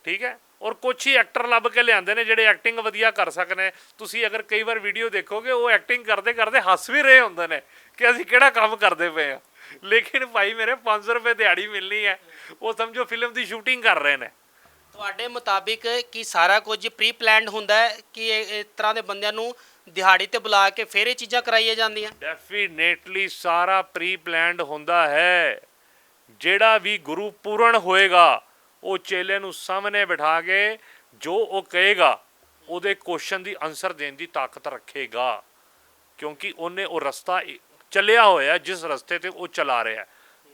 ਠੀਕ ਹੈ। ਔਰ ਕੁਛ ਹੀ ਐਕਟਰ ਲੱਭ ਕੇ ਲਿਆਉਂਦੇ ਨੇ ਜਿਹੜੇ ਐਕਟਿੰਗ ਵਧੀਆ ਕਰ ਸਕਣ। ਤੁਸੀਂ ਅਗਰ ਕਈ ਵਾਰ ਵੀਡੀਓ ਦੇਖੋਗੇ, ਉਹ ਐਕਟਿੰਗ ਕਰਦੇ ਕਰਦੇ ਹੱਸ ਵੀ ਰਹੇ ਹੁੰਦੇ ਨੇ ਕਿ ਅਸੀਂ ਕਿਹੜਾ ਕੰਮ ਕਰਦੇ ਪਏ ਹਾਂ। ਲੇਕਿਨ ਭਾਈ ਮੇਰੇ 500 ਰੁਪਏ ਦਿਹਾੜੀ ਮਿਲਣੀ ਹੈ, ਉਹ ਸਮਝੋ ਫਿਲਮ ਦੀ ਸ਼ੂਟਿੰਗ ਕਰ ਰਹੇ ਨੇ। ਤੁਹਾਡੇ ਮੁਤਾਬਿਕ ਕੀ ਸਾਰਾ ਕੁਝ ਪ੍ਰੀ ਪਲਾਨਡ ਹੁੰਦਾ ਹੈ ਕਿ ਇਸ ਤਰ੍ਹਾਂ ਦੇ ਬੰਦਿਆਂ ਨੂੰ ਦਿਹਾੜੀ ਤੇ ਬੁਲਾ ਕੇ ਫਿਰ ਇਹ ਚੀਜ਼ਾਂ ਕਰਾਈਆਂ ਜਾਂਦੀਆਂ? ਡੈਫੀਨੇਟਲੀ ਸਾਰਾ ਪ੍ਰੀ ਪਲਾਨਡ ਹੁੰਦਾ ਹੈ। ਜਿਹੜਾ ਵੀ ਗੁਰੂ ਪੂਰਨ ਹੋਏਗਾ, ਉਹ ਚੇਲੇ ਨੂੰ ਸਾਹਮਣੇ ਬਿਠਾ ਕੇ ਜੋ ਉਹ ਕਹੇਗਾ ਉਹਦੇ ਕੁਐਸਚਨ ਦੀ ਆਨਸਰ ਦੇਣ ਦੀ ਤਾਕਤ ਰੱਖੇਗਾ, ਕਿਉਂਕਿ ਉਹਨੇ ਉਹ ਰਸਤਾ ਚੱਲਿਆ ਹੋਇਆ ਜਿਸ ਰਸਤੇ ਤੇ ਉਹ ਚਲਾ ਰਿਹਾ।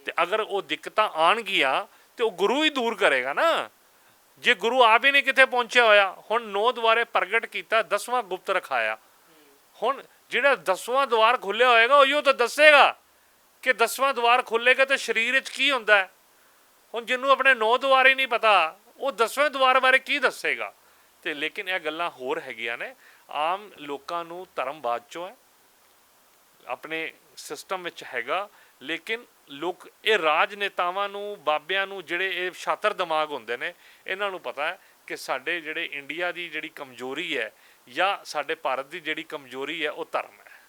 ਤੇ ਅਗਰ ਉਹ ਦਿੱਕਤਾਂ ਆਉਣਗੀਆਂ ਤੇ ਉਹ ਗੁਰੂ ਹੀ ਦੂਰ ਕਰੇਗਾ ਨਾ। ਜੇ ਗੁਰੂ ਆਪ ਹੀ ਨਹੀਂ ਕਿਤੇ ਪਹੁੰਚਿਆ ਹੋਇਆ, ਹੁਣ 9 ਦੁਆਰੇ ਪ੍ਰਗਟ ਕੀਤਾ, 10ਵਾਂ ਗੁਪਤ ਰਖਾਇਆ। ਹੁਣ ਜਿਹੜਾ 10ਵਾਂ ਦੁਆਰ ਖੁੱਲਿਆ ਹੋਏਗਾ ਉਹੀਓ ਤਾਂ ਦੱਸੇਗਾ ਕਿ 10ਵਾਂ ਦੁਆਰ ਖੁੱਲੇਗਾ ਤਾਂ ਸਰੀਰ ਵਿੱਚ ਕੀ ਹੁੰਦਾ ਹੈ। ਹੁਣ ਜਿਹਨੂੰ ਆਪਣੇ 9 ਦੁਆਰ ਹੀ ਨਹੀਂ ਪਤਾ, ਉਹ 10ਵੇਂ ਦੁਆਰ ਬਾਰੇ ਕੀ ਦੱਸੇਗਾ? ਤੇ ਲੇਕਿਨ ਇਹ ਗੱਲਾਂ ਹੋਰ ਹੈਗੀਆਂ ਨੇ। ਆਮ ਲੋਕਾਂ ਨੂੰ ਧਰਮ ਬਾਅਦ ਚੋਂ ਹੈ, ਆਪਣੇ ਸਿਸਟਮ ਵਿੱਚ ਹੈਗਾ। ਲੇਕਿਨ ਲੋਕ ਇਹ ਰਾਜਨੇਤਾਵਾਂ ਨੂੰ, ਬਾਬਿਆਂ ਨੂੰ, ਜਿਹੜੇ ਇਹ ਛਾਤਰ ਦਿਮਾਗ ਹੁੰਦੇ ਨੇ, ਇਹਨਾਂ ਨੂੰ ਪਤਾ ਹੈ ਕਿ ਸਾਡੇ ਜਿਹੜੇ ਇੰਡੀਆ ਦੀ ਜਿਹੜੀ ਕਮਜ਼ੋਰੀ ਹੈ ਜਾਂ ਸਾਡੇ ਭਾਰਤ ਦੀ ਜਿਹੜੀ ਕਮਜ਼ੋਰੀ ਹੈ ਉਹ ਧਰਮ ਹੈ।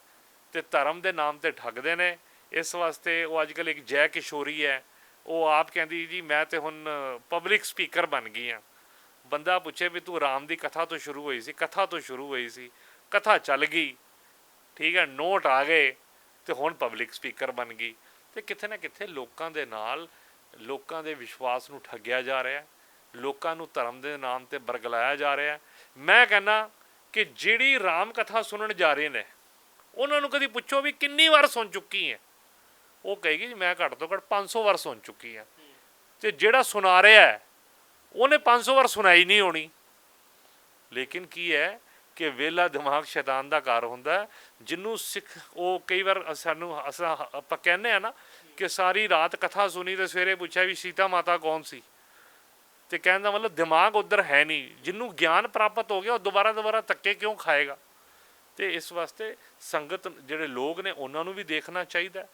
ਤੇ ਧਰਮ ਦੇ ਨਾਮ ਤੇ ਠੱਗਦੇ ਨੇ। ਇਸ ਵਾਸਤੇ ਉਹ ਅੱਜ ਕੱਲ੍ਹ ਇੱਕ ਜੈ ਕਿਸ਼ੋਰੀ ਹੈ, ਉਹ ਆਪ ਕਹਿੰਦੀ ਜੀ ਮੈਂ ਤੇ ਹੁਣ ਪਬਲਿਕ ਸਪੀਕਰ ਬਣ ਗਈ ਹਾਂ। ਬੰਦਾ ਪੁੱਛੇ ਵੀ ਤੂੰ ਰਾਮ ਦੀ ਕਥਾ ਤੋਂ ਸ਼ੁਰੂ ਹੋਈ ਸੀ, ਕਥਾ ਤੋਂ ਸ਼ੁਰੂ ਹੋਈ ਸੀ, ਕਥਾ ਚੱਲ ਗਈ, ਠੀਕ ਹੈ, ਨੋਟ ਆ ਗਏ ਤੇ ਹੁਣ ਪਬਲਿਕ ਸਪੀਕਰ ਬਣ ਗਈ। ਤੇ ਕਿਤੇ ਨਾ ਕਿਤੇ ਲੋਕਾਂ ਦੇ ਨਾਲ, ਲੋਕਾਂ ਦੇ ਵਿਸ਼ਵਾਸ ਨੂੰ ਠੱਗਿਆ ਜਾ ਰਿਹਾ, ਲੋਕਾਂ ਨੂੰ ਧਰਮ ਦੇ ਨਾਮ ਤੇ ਬਰਗਲਾਇਆ ਜਾ ਰਿਹਾ। ਮੈਂ ਕਹਿੰਦਾ ਕਿ ਜਿਹੜੀ ਰਾਮ ਕਥਾ ਸੁਣਨ ਜਾ ਰਹੇ ਨੇ, ਉਹਨਾਂ ਨੂੰ ਕਦੀ ਪੁੱਛੋ ਵੀ ਕਿੰਨੀ ਵਾਰ ਸੁਣ ਚੁੱਕੀ ਹੈ, ਉਹ ਕਹੇਗੀ ਜੀ ਮੈਂ ਘੱਟ ਤੋਂ ਘੱਟ 500 ਵਾਰ ਸੁਣ ਚੁੱਕੀ ਹਾਂ। ਤੇ ਜਿਹੜਾ ਸੁਣਾ ਰਿਹਾ ਹੈ ਉਹਨੇ 500 ਵਾਰ ਸੁਣਾਈ ਨਹੀਂ ਹੋਣੀ। ਲੇਕਿਨ ਕੀ ਹੈ ਕਿ ਵਿਹਲਾ ਦਿਮਾਗ ਸ਼ੈਤਾਨ ਦਾ ਘਰ ਹੁੰਦਾ। ਜਿਹਨੂੰ ਸਿੱਖ ਉਹ ਕਈ ਵਾਰ ਆਪਾਂ ਕਹਿੰਦੇ ਆ ਨਾ ਕਿ ਸਾਰੀ ਰਾਤ ਕਥਾ ਸੁਣੀ ਤੇ ਸਵੇਰੇ ਪੁੱਛਿਆ ਵੀ ਸੀਤਾ ਮਾਤਾ ਕੌਣ ਸੀ, ਤੇ ਕਹਿਣ ਦਾ ਮਤਲਬ ਦਿਮਾਗ ਉੱਧਰ ਹੈ ਨਹੀਂ। ਜਿਹਨੂੰ ਗਿਆਨ ਪ੍ਰਾਪਤ ਹੋ ਗਿਆ ਉਹ ਦੁਬਾਰਾ ਧੱਕੇ ਕਿਉਂ ਖਾਏਗਾ। ਤੇ ਇਸ ਵਾਸਤੇ ਸੰਗਤ ਜਿਹੜੇ ਲੋਕ ਨੇ ਉਹਨਾਂ ਨੂੰ ਵੀ ਦੇਖਣਾ ਚਾਹੀਦਾ।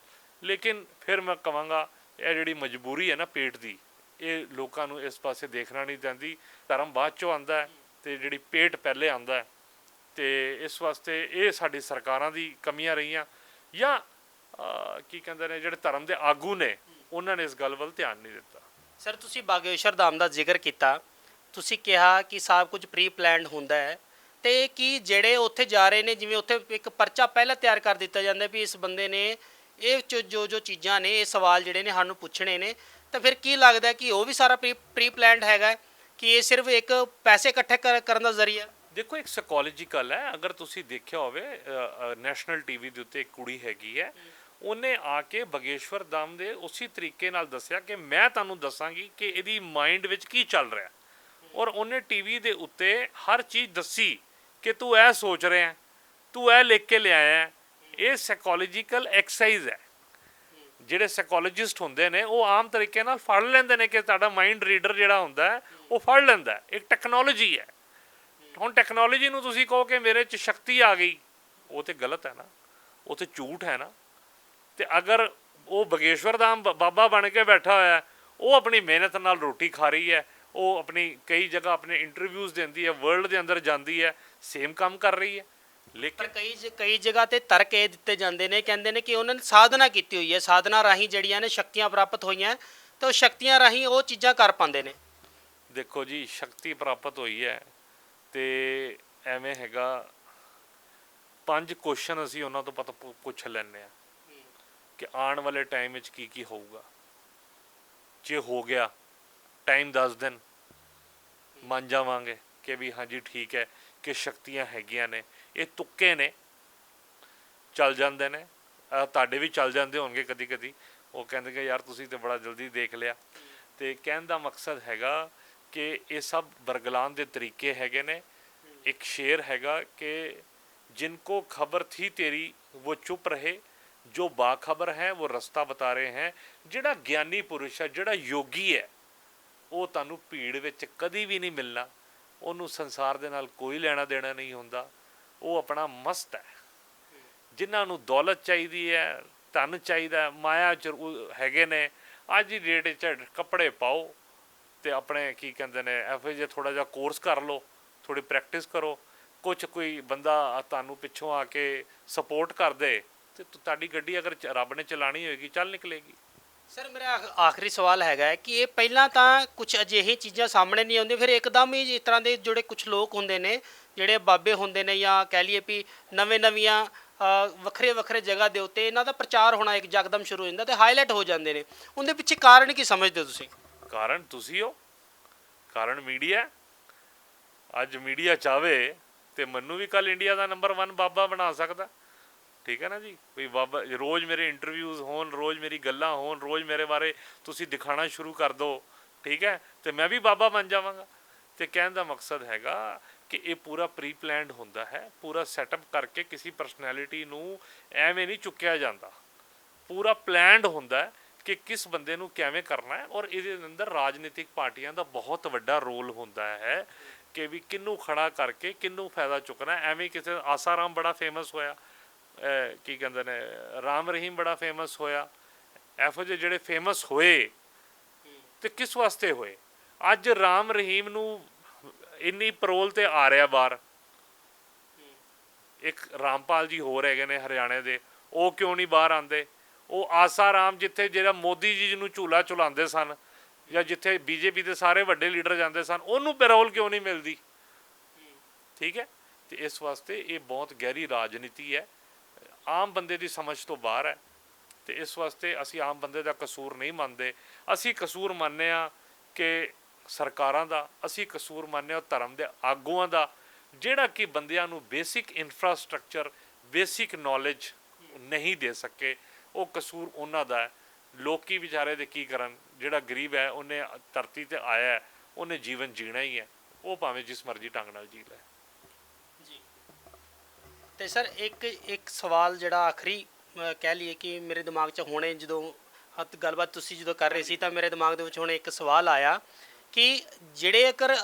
ਲੇਕਿਨ ਫਿਰ ਮੈਂ ਕਹਾਂਗਾ ਇਹ ਜਿਹੜੀ ਮਜਬੂਰੀ ਹੈ ਨਾ ਪੇਟ ਦੀ, ਇਹ ਲੋਕਾਂ ਨੂੰ ਇਸ ਪਾਸੇ ਦੇਖਣਾ ਨਹੀਂ ਚਾਹੁੰਦੀ। ਧਰਮ ਬਾਅਦ 'ਚੋਂ ਆਉਂਦਾ ਹੈ ਤੇ ਜਿਹੜੀ ਪੇਟ ਪਹਿਲੇ ਆਉਂਦਾ ਹੈ। ਤੇ ਇਸ ਵਾਸਤੇ ਇਹ ਸਾਡੀ ਸਰਕਾਰਾਂ ਦੀ ਕਮੀਆਂ ਰਹੀਆਂ, ਜਾਂ ਕੀ ਕਹਿੰਦੇ ਨੇ ਜਿਹੜੇ ਧਰਮ ਦੇ ਆਗੂ ਨੇ ਉਹਨਾਂ ਨੇ ਇਸ ਗੱਲ ਵੱਲ ਧਿਆਨ ਨਹੀਂ ਦਿੱਤਾ। ਸਰ ਤੁਸੀਂ ਬਾਗੇਸ਼ਵਰ ਧਾਮ ਦਾ ਜ਼ਿਕਰ ਕੀਤਾ, ਤੁਸੀਂ ਕਿਹਾ ਕਿ ਸਭ ਕੁਝ ਪ੍ਰੀ ਪਲਾਨਡ ਹੁੰਦਾ ਹੈ, ਤੇ ਕੀ ਜਿਹੜੇ ਉੱਥੇ ਜਾ ਰਹੇ ਨੇ, ਜਿਵੇਂ ਉੱਥੇ ਇੱਕ ਪਰਚਾ ਪਹਿਲਾਂ ਤਿਆਰ ਕਰ ਦਿੱਤਾ ਜਾਂਦਾ ਵੀ ਇਸ ਬੰਦੇ ਨੇ ਇਹ ਜੋ ਚੀਜ਼ਾਂ ਨੇ, ਇਹ ਸਵਾਲ ਜਿਹੜੇ ਨੇ ਸਾਨੂੰ ਪੁੱਛਣੇ ਨੇ, ਤਾਂ ਫਿਰ ਕੀ ਲੱਗਦਾ ਕਿ ਉਹ ਵੀ ਸਾਰਾ ਪ੍ਰੀ ਪਲਾਨਡ ਹੈਗਾ ਕਿ ਇਹ ਸਿਰਫ ਇੱਕ ਪੈਸੇ ਇਕੱਠੇ ਕਰਨ ਦਾ ਜ਼ਰੀਆ? ਦੇਖੋ ਇੱਕ ਸਾਈਕੋਲੋਜੀਕਲ ਹੈ। ਅਗਰ ਤੁਸੀਂ ਦੇਖਿਆ ਹੋਵੇ ਨੈਸ਼ਨਲ ਟੀਵੀ ਦੇ ਉੱਤੇ ਇੱਕ ਕੁੜੀ ਹੈਗੀ ਹੈ, ਉਹਨੇ ਆ ਕੇ ਬਾਗੇਸ਼ਵਰ ਧਾਮ ਦੇ ਉਸੇ ਤਰੀਕੇ ਨਾਲ ਦੱਸਿਆ ਕਿ ਮੈਂ ਤੁਹਾਨੂੰ ਦੱਸਾਂਗੀ ਕਿ ਇਹਦੀ ਮਾਈਂਡ ਵਿੱਚ ਕੀ ਚੱਲ ਰਿਹਾ, ਔਰ ਉਹਨੇ ਟੀਵੀ ਦੇ ਉੱਤੇ ਹਰ ਚੀਜ਼ ਦੱਸੀ ਕਿ ਤੂੰ ਇਹ ਸੋਚ ਰਿਹਾ, ਤੂੰ ਇਹ ਲਿਖ ਕੇ ਲਿਆਇਆ। ਇਹ ਸਾਈਕੋਲੋਜੀਕਲ ਐਕਸਰਸਾਈਜ਼ ਹੈ। ਜਿਹੜੇ ਸਾਈਕੋਲੋਜਿਸਟ ਹੁੰਦੇ ਨੇ ਉਹ ਆਮ ਤਰੀਕੇ ਨਾਲ ਫੜ ਲੈਂਦੇ ਨੇ ਕਿ ਤੁਹਾਡਾ ਮਾਈਂਡ ਰੀਡਰ ਜਿਹੜਾ ਹੁੰਦਾ ਹੈ ਉਹ ਫੜ ਲੈਂਦਾ। ਇੱਕ ਟੈਕਨੋਲੋਜੀ ਹੈ। ਹੁਣ ਟੈਕਨੋਲੋਜੀ ਨੂੰ ਤੁਸੀਂ ਕਹੋ ਕਿ ਮੇਰੇ 'ਚ ਸ਼ਕਤੀ ਆ ਗਈ, ਉਹ ਤੇ ਗਲਤ ਹੈ ਨਾ, ਉਹ ਤੇ ਝੂਠ ਹੈ ਨਾ। ਤੇ ਅਗਰ ਉਹ ਬਾਗੇਸ਼ਵਰ ਧਾਮ ਬਾਬਾ ਬਣ ਕੇ ਬੈਠਾ ਹੋਇਆ, ਉਹ ਆਪਣੀ ਮਿਹਨਤ ਨਾਲ ਰੋਟੀ ਖਾ ਰਹੀ ਹੈ, ਉਹ ਆਪਣੀ ਕਈ ਜਗ੍ਹਾ ਆਪਣੇ ਇੰਟਰਵਿਊਜ਼ ਦਿੰਦੀ ਹੈ, ਵਰਲਡ ਦੇ ਅੰਦਰ ਜਾਂਦੀ ਹੈ, ਸੇਮ ਕੰਮ ਕਰ ਰਹੀ ਹੈ। ਲੇਕਿਨ ਕਈ ਜਗ੍ਹਾ ਤੇ ਤਰਕ ਇਹ ਦਿੱਤੇ ਜਾਂਦੇ ਨੇ, ਕਹਿੰਦੇ ਨੇ ਕਿ ਉਹਨਾਂ ਨੇ ਸਾਧਨਾ ਕੀਤੀ ਹੋਈ ਹੈ, ਸਾਧਨਾ ਰਾਹੀਂ ਜਿਹੜੀਆਂ ਨੇ ਸ਼ਕਤੀਆਂ ਪ੍ਰਾਪਤ ਹੋਈਆਂ, ਤੇ ਉਹ ਸ਼ਕਤੀਆਂ ਰਾਹੀਂ ਉਹ ਚੀਜ਼ਾਂ ਕਰ ਪਾਉਂਦੇ ਨੇ। ਦੇਖੋ ਜੀ, ਸ਼ਕਤੀ ਪ੍ਰਾਪਤ ਹੋਈ ਹੈ ਤੇ ਐਵੇਂ ਹੈਗਾ, 5 ਕੁਐਸਚਨ ਅਸੀਂ ਉਹਨਾਂ ਤੋਂ ਪੁੱਛ ਲੈਂਦੇ ਹਾਂ ਕਿ ਆਉਣ ਵਾਲੇ ਟਾਈਮ ਵਿੱਚ ਕੀ ਹੋਊਗਾ। ਜੇ ਹੋ ਗਿਆ ਟਾਈਮ 10 ਦਿਨ ਮੰਨ ਜਾਵਾਂਗੇ ਕਿ ਵੀ ਹਾਂਜੀ ਠੀਕ ਹੈ ਕਿ ਸ਼ਕਤੀਆਂ ਹੈਗੀਆਂ ਨੇ। ਇਹ ਤੁੱਕੇ ਨੇ, ਚੱਲ ਜਾਂਦੇ ਨੇ, ਤੁਹਾਡੇ ਵੀ ਚੱਲ ਜਾਂਦੇ ਹੋਣਗੇ ਕਦੀ ਕਦੀ। ਉਹ ਕਹਿੰਦੇ ਕਿ ਯਾਰ ਤੁਸੀਂ ਤਾਂ ਬੜਾ ਜਲਦੀ ਦੇਖ ਲਿਆ। ਤੇ ਕਹਿਣ ਦਾ ਮਕਸਦ ਹੈਗਾ ਕਿ ਇਹ ਸਭ ਬਰਗਲਾਨ ਦੇ ਤਰੀਕੇ ਹੈਗੇ ਨੇ। ਇੱਕ ਸ਼ੇਰ ਹੈਗਾ ਕਿ जिनको खबर थी तेरी वो चुप रहे, जो बाखबर है वो रस्ता बता रहे हैं। ਜਿਹੜਾ ਗਿਆਨੀ ਪੁਰਸ਼ ਹੈ, ਜਿਹੜਾ ਯੋਗੀ ਹੈ, ਉਹ ਤੁਹਾਨੂੰ ਭੀੜ ਵਿੱਚ ਕਦੀ ਵੀ ਨਹੀਂ ਮਿਲਣਾ। ਉਹਨੂੰ ਸੰਸਾਰ ਦੇ ਨਾਲ ਕੋਈ ਲੈਣਾ ਦੇਣਾ ਨਹੀਂ ਹੁੰਦਾ। ਉਹ ਆਪਣਾ ਮਸਤ ਹੈ। ਜਿਨ੍ਹਾਂ ਨੂੰ ਦੌਲਤ ਚਾਹੀਦੀ ਹੈ, ਧਨ ਚਾਹੀਦਾ, ਮਾਇਆ ਚ ਹੈਗੇ ਨੇ, ਅੱਜ ਦੀ ਡੇਟ 'ਚ ਕੱਪੜੇ ਪਾਓ ਤੇ ਆਪਣੇ ਕੀ ਕਹਿੰਦੇ ਨੇ ਇਹੋ ਜਿਹੇ ਥੋੜ੍ਹਾ ਜਿਹਾ ਕੋਰਸ ਕਰ ਲਓ, ਥੋੜ੍ਹੀ ਪ੍ਰੈਕਟਿਸ ਕਰੋ, ਕੋਈ ਬੰਦਾ ਤੁਹਾਨੂੰ ਪਿੱਛੋਂ ਆ ਕੇ ਸਪੋਰਟ ਕਰ ਦੇ ਤੇ ਤੁਹਾਡੀ ਗੱਡੀ ਅਗਰ ਰੱਬ ਨੇ ਚਲਾਣੀ ਹੋਏਗੀ ਚੱਲ ਨਿਕਲੇਗੀ। ਸਰ ਮੇਰਾ ਆਖਰੀ ਸਵਾਲ ਹੈਗਾ ਕਿ ਇਹ ਪਹਿਲਾਂ ਤਾਂ ਕੁਝ ਅਜਿਹੀ ਚੀਜ਼ਾਂ ਸਾਹਮਣੇ ਨਹੀਂ ਆਉਂਦੀਆਂ, ਫਿਰ ਇੱਕਦਮ ਹੀ ਇਸ ਤਰ੍ਹਾਂ ਦੇ ਜਿਹੜੇ ਕੁਝ ਲੋਕ ਹੁੰਦੇ ਨੇ, ਜਿਹੜੇ ਬਾਬੇ ਹੁੰਦੇ ਨੇ, ਜਾਂ ਕਹਿ ਲਈਏ ਵੀ ਨਵੀਆਂ ਵੱਖਰੇ ਜਗ੍ਹਾ ਦੇ ਉੱਤੇ ਇਹਨਾਂ ਦਾ ਪ੍ਰਚਾਰ ਹੋਣਾ ਇੱਕ ਯਕਦਮ ਸ਼ੁਰੂ ਹੋ ਜਾਂਦਾ ਤੇ ਹਾਈਲਾਈਟ ਹੋ ਜਾਂਦੇ ਨੇ। ਉਹਦੇ ਪਿੱਛੇ ਕਾਰਨ ਕੀ ਸਮਝਦੇ ਹੋ ਤੁਸੀਂ? ਕਾਰਨ ਤੁਸੀਂ ਹੋ, ਕਾਰਨ ਮੀਡੀਆ। ਅੱਜ ਮੀਡੀਆ ਚਾਹਵੇ ਤੇ ਮੈਨੂੰ ਵੀ ਕੱਲ ਇੰਡੀਆ ਦਾ ਨੰਬਰ 1 ਬਾਬਾ ਬਣਾ ਸਕਦਾ। ਠੀਕ ਹੈ ਨਾ ਜੀ। ਕੋਈ ਬਾਬਾ ਰੋਜ਼ ਮੇਰੇ ਇੰਟਰਵਿਊਜ਼ ਹੋਣ, ਰੋਜ਼ ਮੇਰੀ ਗੱਲਾਂ ਹੋਣ, ਰੋਜ਼ ਮੇਰੇ ਬਾਰੇ ਤੁਸੀਂ ਦਿਖਾਉਣਾ ਸ਼ੁਰੂ ਕਰ ਦਿਓ, ਠੀਕ ਹੈ, ਤੇ ਮੈਂ ਵੀ ਬਾਬਾ ਬਣ ਜਾਵਾਂਗਾ। ਤੇ ਕਹਿਣ ਦਾ ਮਕਸਦ ਹੈਗਾ ਕਿ ਇਹ ਪੂਰਾ ਪ੍ਰੀ ਪਲਾਨਡ ਹੁੰਦਾ ਹੈ। ਪੂਰਾ ਸੈਟਅਪ ਕਰਕੇ ਕਿਸੇ ਪਰਸਨੈਲਿਟੀ ਨੂੰ ਐਵੇਂ ਨਹੀਂ ਚੁੱਕਿਆ ਜਾਂਦਾ। ਪੂਰਾ ਪਲਾਨਡ ਹੁੰਦਾ ਹੈ ਕਿ ਕਿਸ ਬੰਦੇ ਨੂੰ ਕਿਵੇਂ ਕਰਨਾ ਹੈ। ਔਰ ਇਹਦੇ ਅੰਦਰ ਰਾਜਨੀਤਿਕ ਪਾਰਟੀਆਂ ਦਾ ਬਹੁਤ ਵੱਡਾ ਰੋਲ ਹੁੰਦਾ ਹੈ ਕਿ ਵੀ ਕਿਹਨੂੰ ਖੜਾ ਕਰਕੇ ਕਿਹਨੂੰ ਫਾਇਦਾ ਚੁੱਕਣਾ। ਐਵੇਂ ਕਿਸੇ ਆਸਾ ਰਾਮ ਬੜਾ ਫੇਮਸ ਹੋਇਆ, ਕੀ ਕਹਿੰਦੇ ਨੇ ਰਾਮ ਰਹੀਮ ਬੜਾ ਫੇਮਸ ਹੋਇਆ। ਇਹੋ ਜਿਹੇ ਜਿਹੜੇ ਫੇਮਸ ਹੋਏ ਤੇ ਕਿਸ ਵਾਸਤੇ ਹੋਏ? ਅੱਜ ਰਾਮ ਰਹੀਮ ਨੂੰ ਇੰਨੀ ਪਰੋਲ ਤੇ ਆ ਰਿਹਾ ਬਾਹਰ। ਇੱਕ ਰਾਮਪਾਲ ਜੀ ਹੋਰ ਹੈਗੇ ਨੇ ਹਰਿਆਣੇ ਦੇ, ਉਹ ਕਿਉਂ ਨਹੀਂ ਬਾਹਰ ਆਉਂਦੇ? ਉਹ ਆਸਾ ਰਾਮ ਜਿੱਥੇ ਜਿਹੜਾ ਮੋਦੀ ਜੀ ਨੂੰ ਝੂਲਾ ਝੁਲਾਉਂਦੇ ਸਨ, ਜਾਂ ਜਿੱਥੇ ਬੀਜੇਪੀ ਦੇ ਸਾਰੇ ਵੱਡੇ ਲੀਡਰ ਜਾਂਦੇ ਸਨ, ਉਹਨੂੰ ਪੈਰੋਲ ਕਿਉਂ ਨਹੀਂ ਮਿਲਦੀ? ਠੀਕ ਹੈ। ਤੇ ਇਸ ਵਾਸਤੇ ਇਹ ਬਹੁਤ ਗਹਿਰੀ ਰਾਜਨੀਤੀ ਹੈ, ਆਮ ਬੰਦੇ ਦੀ ਸਮਝ ਤੋਂ ਬਾਹਰ ਹੈ। ਤੇ ਇਸ ਵਾਸਤੇ ਅਸੀਂ ਆਮ ਬੰਦੇ ਦਾ ਕਸੂਰ ਨਹੀਂ ਮੰਨਦੇ। ਅਸੀਂ ਕਸੂਰ ਮੰਨਦੇ ਹਾਂ ਕਿ ਸਰਕਾਰਾਂ ਦਾ, ਅਸੀਂ ਕਸੂਰ ਮੰਨਦੇ ਹਾਂ ਧਰਮ ਦੇ ਆਗੂਆਂ ਦਾ, ਜਿਹੜਾ ਕਿ ਬੰਦਿਆਂ ਨੂੰ ਬੇਸਿਕ ਇਨਫਰਾਸਟਰਕਚਰ, ਬੇਸਿਕ ਨੌਲੇਜ ਨਹੀਂ ਦੇ ਸਕੇ। ਉਹ ਕਸੂਰ ਉਹਨਾਂ ਦਾ ਹੈ। ਲੋਕੀ ਵਿਚਾਰੇ ਦੇ ਕੀ ਕਰਨ? ਜਿਹੜਾ ਗਰੀਬ ਹੈ ਉਹਨੇ ਧਰਤੀ ਤੇ ਆਇਆ, ਉਹਨੇ ਜੀਵਨ ਜੀਣਾ ਹੀ ਹੈ, ਉਹ ਭਾਵੇਂ ਜਿਸ ਮਰਜ਼ੀ ਢੰਗ ਨਾਲ ਜੀ ਲੈ। ਜੀ ਤੇ ਸਰ ਇੱਕ ਸਵਾਲ ਜਿਹੜਾ ਆਖਰੀ ਕਹਿ ਲਈਏ ਕਿ ਮੇਰੇ ਦਿਮਾਗ 'ਚ ਹੁਣੇ ਜਦੋਂ ਗੱਲਬਾਤ ਤੁਸੀਂ ਜਦੋਂ ਕਰ ਰਹੇ ਸੀ ਤਾਂ ਮੇਰੇ ਦਿਮਾਗ ਦੇ ਵਿੱਚ ਹੁਣ ਇੱਕ ਸਵਾਲ ਆਇਆ ਕਿ ਜਿਹੜੇ ਅਗਰ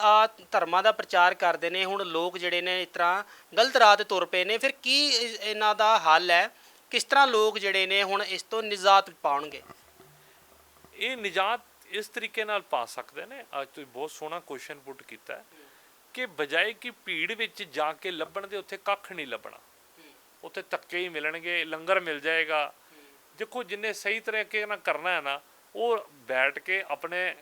ਧਰਮਾਂ ਦਾ ਪ੍ਰਚਾਰ ਕਰਦੇ ਨੇ ਹੁਣ ਲੋਕ ਜਿਹੜੇ ਨੇ ਇਸ ਤਰ੍ਹਾਂ ਗਲਤ ਰਾਹ ਤੇ ਤੁਰ ਪਏ ਨੇ, ਫਿਰ ਕੀ ਇਹਨਾਂ ਦਾ ਹੱਲ ਹੈ? ਕਿਸ ਤਰ੍ਹਾਂ ਲੋਕ ਜਿਹੜੇ ਨੇ ਹੁਣ ਇਸ ਤੋਂ ਨਿਜਾਤ ਪਾਉਣਗੇ? ਇਹ ਨਿਜਾਤ ਇਸ ਤਰੀਕੇ ਨਾਲ ਪਾ ਸਕਦੇ ਨੇ। ਅੱਜ ਤੁਸੀਂ ਬਹੁਤ ਸੋਹਣਾ ਕੁਐਸਚਨ ਪੁੱਟ ਕੀਤਾ ਹੈ ਕਿ ਬਜਾਏ ਕਿ ਭੀੜ ਵਿੱਚ ਜਾ ਕੇ ਲੱਭਣ ਦੇ ਉੱਥੇ ਕੱਖ ਨਹੀਂ ਲੱਭਣਾ, ਉੱਥੇ ਧੱਕੇ ਹੀ ਮਿਲਣਗੇ, ਲੰਗਰ ਮਿਲ ਜਾਏਗਾ। ਦੇਖੋ ਜਿੰਨੇ ਸਹੀ ਤਰੀਕੇ ਨਾਲ ਕਰਨਾ ਹੈ ਨਾ, ਉਹ ਬੈਠ ਕੇ ਆਪਣੇ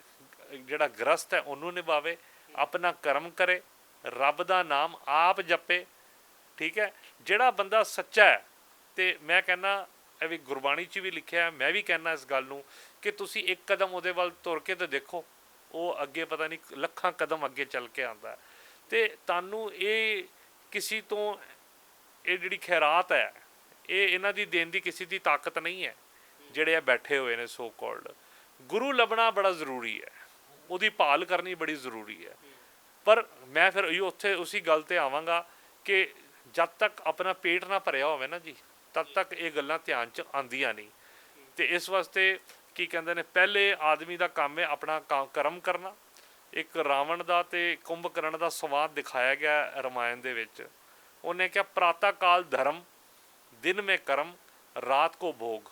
ਜਿਹੜਾ ਗ੍ਰਸਤ ਹੈ ਉਹਨੂੰ ਨਿਭਾਵੇ, ਆਪਣਾ ਕਰਮ ਕਰੇ, ਰੱਬ ਦਾ ਨਾਮ ਆਪ ਜਪੇ। ਠੀਕ ਹੈ, ਜਿਹੜਾ ਬੰਦਾ ਸੱਚਾ ਹੈ, ਤੇ ਮੈਂ ਕਹਿੰਦਾ ਇਹ ਵੀ ਗੁਰਬਾਣੀ 'ਚ ਵੀ ਲਿਖਿਆ ਹੈ, ਮੈਂ ਵੀ ਕਹਿੰਦਾ ਇਸ ਗੱਲ ਨੂੰ ਕਿ ਤੁਸੀਂ ਇੱਕ ਕਦਮ ਉਹਦੇ ਵੱਲ ਤੁਰ ਕੇ ਤਾਂ ਦੇਖੋ, ਉਹ ਅੱਗੇ ਪਤਾ ਨਹੀਂ ਲੱਖਾਂ ਕਦਮ ਅੱਗੇ ਚੱਲ ਕੇ ਆਉਂਦਾ। ਤੇ ਤੁਹਾਨੂੰ ਇਹ ਕਿਸੇ ਤੋਂ ਇਹ ਜਿਹੜੀ ਖੈਰਾਤ ਹੈ, ਇਹ ਇਹਨਾਂ ਦੀ ਦੇਣ ਦੀ ਕਿਸੇ ਦੀ ਤਾਕਤ ਨਹੀਂ ਹੈ। ਜਿਹੜੇ ਆ ਬੈਠੇ ਹੋਏ ਨੇ ਸੋ ਕਾਲਡ, ਗੁਰੂ ਲੱਭਣਾ ਬੜਾ ਜ਼ਰੂਰੀ ਹੈ, ਉਹਦੀ ਭਾਲ ਕਰਨੀ ਬੜੀ ਜ਼ਰੂਰੀ ਹੈ। ਪਰ ਮੈਂ ਫਿਰ ਉੱਥੇ ਉਸੇ ਗੱਲ ਤੇ ਆਵਾਂਗਾ ਕਿ ਜਦ ਤੱਕ ਆਪਣਾ ਪੇਟ ਨਾ ਭਰਿਆ ਹੋਵੇ ਨਾ ਜੀ, ਤਦ ਤੱਕ ਇਹ ਗੱਲਾਂ ਧਿਆਨ 'ਚ ਆਉਂਦੀਆਂ ਨਹੀਂ। ਤੇ ਇਸ ਵਾਸਤੇ ਕੀ ਕਹਿੰਦੇ ਨੇ, ਪਹਿਲੇ ਆਦਮੀ ਦਾ ਕੰਮ ਹੈ ਆਪਣਾ ਕਰਮ ਕਰਨਾ। ਇੱਕ ਰਾਵਣ ਦਾ ਤੇ ਕੁੰਭਕਰਨ ਦਾ ਸੰਵਾਦ ਦਿਖਾਇਆ ਗਿਆ ਰਮਾਇਣ ਦੇ ਵਿੱਚ। ਉਹਨੇ ਕਿਹਾ ਪ੍ਰਾਤः ਕਾਲ ਧਰਮ, ਦਿਨ ਮੇਂ ਕਰਮ, ਰਾਤ ਕੋ ਭੋਗ।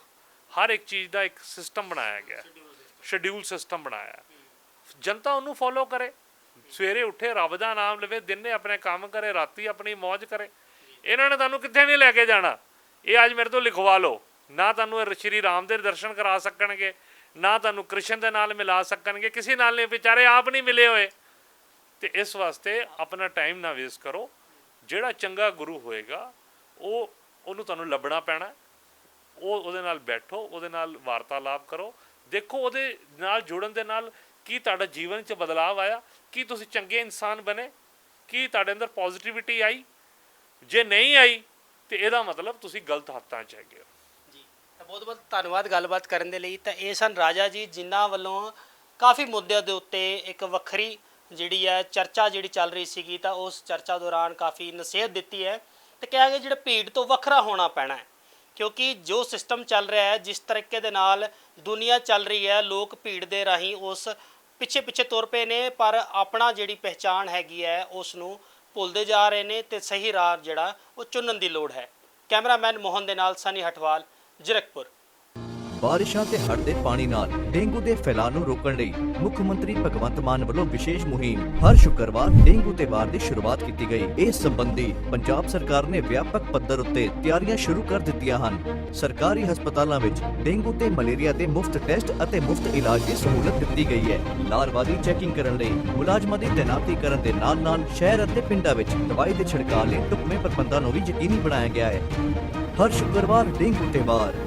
ਹਰ ਇੱਕ ਚੀਜ਼ ਦਾ ਇੱਕ ਸਿਸਟਮ ਬਣਾਇਆ ਗਿਆ, ਸ਼ਡਿਊਲ ਸਿਸਟਮ ਬਣਾਇਆ। ਜਨਤਾ ਉਹਨੂੰ ਫੋਲੋ ਕਰੇ, ਸਵੇਰੇ ਉੱਠੇ ਰੱਬ ਦਾ ਨਾਮ ਲਵੇ, ਦਿਨੇ ਆਪਣੇ ਕੰਮ ਕਰੇ, ਰਾਤੀ ਆਪਣੀ ਮੌਜ ਕਰੇ। ਇਹਨਾਂ ਨੇ ਤੁਹਾਨੂੰ ਕਿੱਥੇ ਨਹੀਂ ਲੈ ਕੇ ਜਾਣਾ। ਇਹ ਅੱਜ ਮੇਰੇ ਤੋਂ ਲਿਖਵਾ ਲਓ, ਨਾ ਤੁਹਾਨੂੰ ਸ਼੍ਰੀ ਰਾਮ ਦੇ ਦਰਸ਼ਨ ਕਰਾ ਸਕਣਗੇ, ਨਾ ਤੁਹਾਨੂੰ ਕ੍ਰਿਸ਼ਨ ਦੇ ਨਾਲ ਮਿਲਾ ਸਕਣਗੇ, ਕਿਸੇ ਨਾਲ ਨਹੀਂ, ਵਿਚਾਰੇ ਆਪ ਨਹੀਂ ਮਿਲੇ ਹੋਏ। ਤੇ ਇਸ ਵਾਸਤੇ ਆਪਣਾ ਟਾਈਮ ਨਾ ਵੇਸਟ ਕਰੋ। ਜਿਹੜਾ ਚੰਗਾ ਗੁਰੂ ਹੋਏਗਾ ਉਹਨੂੰ ਤੁਹਾਨੂੰ ਲੱਭਣਾ ਪੈਣਾ। ਉਹਦੇ ਨਾਲ ਬੈਠੋ, ਉਹਦੇ ਨਾਲ ਵਾਰਤਾਲਾਪ ਕਰੋ, ਦੇਖੋ ਉਹਦੇ ਨਾਲ ਜੁੜਨ ਦੇ ਨਾਲ ਕੀ ਤੁਹਾਡਾ ਜੀਵਨ 'ਚ ਬਦਲਾਵ ਆਇਆ, ਕੀ ਤੁਸੀਂ ਚੰਗੇ ਇਨਸਾਨ ਬਣੇ, ਕੀ ਤੁਹਾਡੇ ਅੰਦਰ ਪੋਜ਼ਿਟਿਵਿਟੀ ਆਈ। ਜੇ ਨਹੀਂ ਆਈ ਤੇ ਇਹਦਾ ਮਤਲਬ ਤੁਸੀਂ ਗਲਤ ਹੱਥਾਂ 'ਚ ਹੈਗੇ ਹੋ। ਜੀ, ਤਾਂ ਬਹੁਤ ਬਹੁਤ ਧੰਨਵਾਦ ਗੱਲਬਾਤ ਕਰਨ ਦੇ ਲਈ। ਤਾਂ ਇਹ ਸਨ ਰਾਜਾ ਜੀ, ਜਿਨ੍ਹਾਂ ਵੱਲੋਂ ਕਾਫੀ ਮੁੱਦਿਆਂ ਦੇ ਉੱਤੇ ਇੱਕ ਵੱਖਰੀ ਜਿਹੜੀ ਹੈ ਚਰਚਾ ਜਿਹੜੀ ਚੱਲ ਰਹੀ ਸੀਗੀ, ਤਾਂ ਉਸ ਚਰਚਾ ਦੌਰਾਨ ਕਾਫੀ ਨਸੀਹਤ ਦਿੱਤੀ ਹੈ ਤੇ ਕਿਹਾ ਗਿਆ ਜਿਹੜਾ ਭੀੜ ਤੋਂ ਵੱਖਰਾ ਹੋਣਾ ਪੈਣਾ ਹੈ, ਕਿਉਂਕਿ ਜੋ ਸਿਸਟਮ ਚੱਲ ਰਿਹਾ ਹੈ, ਜਿਸ ਤਰੀਕੇ ਦੇ ਨਾਲ ਦੁਨੀਆ ਚੱਲ ਰਹੀ ਹੈ, ਲੋਕ ਭੀੜ ਦੇ ਰਾਹੀਂ ਉਸ ਪਿੱਛੇ ਤੁਰ ਪਏ ਨੇ, ਪਰ ਆਪਣਾ ਜਿਹੜੀ ਪਹਿਚਾਣ ਹੈਗੀ ਹੈ ਉਸ ਨੂੰ ਭੁੱਲਦੇ ਜਾ ਰਹੇ ਨੇ ਤੇ ਸਹੀ ਰਾਹ ਜਿਹੜਾ ਉਹ ਚੁਣਨ ਦੀ ਲੋੜ ਹੈ। ਕੈਮਰਾਮੈਨ ਮੋਹਨ ਦੇ ਨਾਲ ਸਨੀ ਹਟਵਾਲ, ਜ਼ੀਰਕਪੁਰ। ਬਾਰਿਸ਼ਾਂ ਤੇ ਹੜ੍ਹ ਦੇ ਪਾਣੀ ਨਾਲ ਡੇਂਗੂ ਦੇ ਫੈਲਾਅ ਨੂੰ ਰੋਕਣ ਲਈ ਮੁੱਖ ਮੰਤਰੀ ਭਗਵੰਤ ਮਾਨ ਵੱਲੋਂ ਵਿਸ਼ੇਸ਼ ਮੁਹਿੰਮ ਹਰ ਸ਼ੁੱਕਰਵਾਰ ਡੇਂਗੂ ਤੇ ਵਾਰ ਦੀ ਸ਼ੁਰੂਆਤ ਕੀਤੀ ਗਈ। ਇਸ ਸੰਬੰਧੀ ਪੰਜਾਬ ਸਰਕਾਰ ਨੇ ਵਿਆਪਕ ਪੱਧਰ ਉੱਤੇ ਤਿਆਰੀਆਂ ਸ਼ੁਰੂ ਕਰ ਦਿੱਤੀਆਂ ਹਨ। ਸਰਕਾਰੀ ਹਸਪਤਾਲਾਂ ਵਿੱਚ ਡੇਂਗੂ ਤੇ ਮਲੇਰੀਆ ਦੇ ਮੁਫਤ ਟੈਸਟ ਅਤੇ ਮੁਫਤ ਇਲਾਜ ਦੀ ਸਹੂਲਤ ਦਿੱਤੀ ਗਈ ਹੈ। ਲਾਰਵਾਦੀ ਚੈਕਿੰਗ ਕਰਨ ਲਈ ਮੁਲਾਜ਼ਮਾਂ ਦੀ ਤੈਨਾਤੀ ਕਰਨ ਦੇ ਨਾਲ-ਨਾਲ ਸ਼ਹਿਰ ਅਤੇ ਪਿੰਡਾਂ ਵਿੱਚ ਦਵਾਈ ਦੇ ਛਿੜਕਾਅ ਲਈ ਢੁਕਵੇਂ ਪ੍ਰਬੰਧਾਂ ਨੂੰ ਵੀ ਯਕੀਨੀ ਬਣਾਇਆ ਗਿਆ ਹੈ। ਹਰ ਸ਼ੁੱਕਰਵਾਰ ਡੇਂਗੂ ਤੇ ਵਾਰ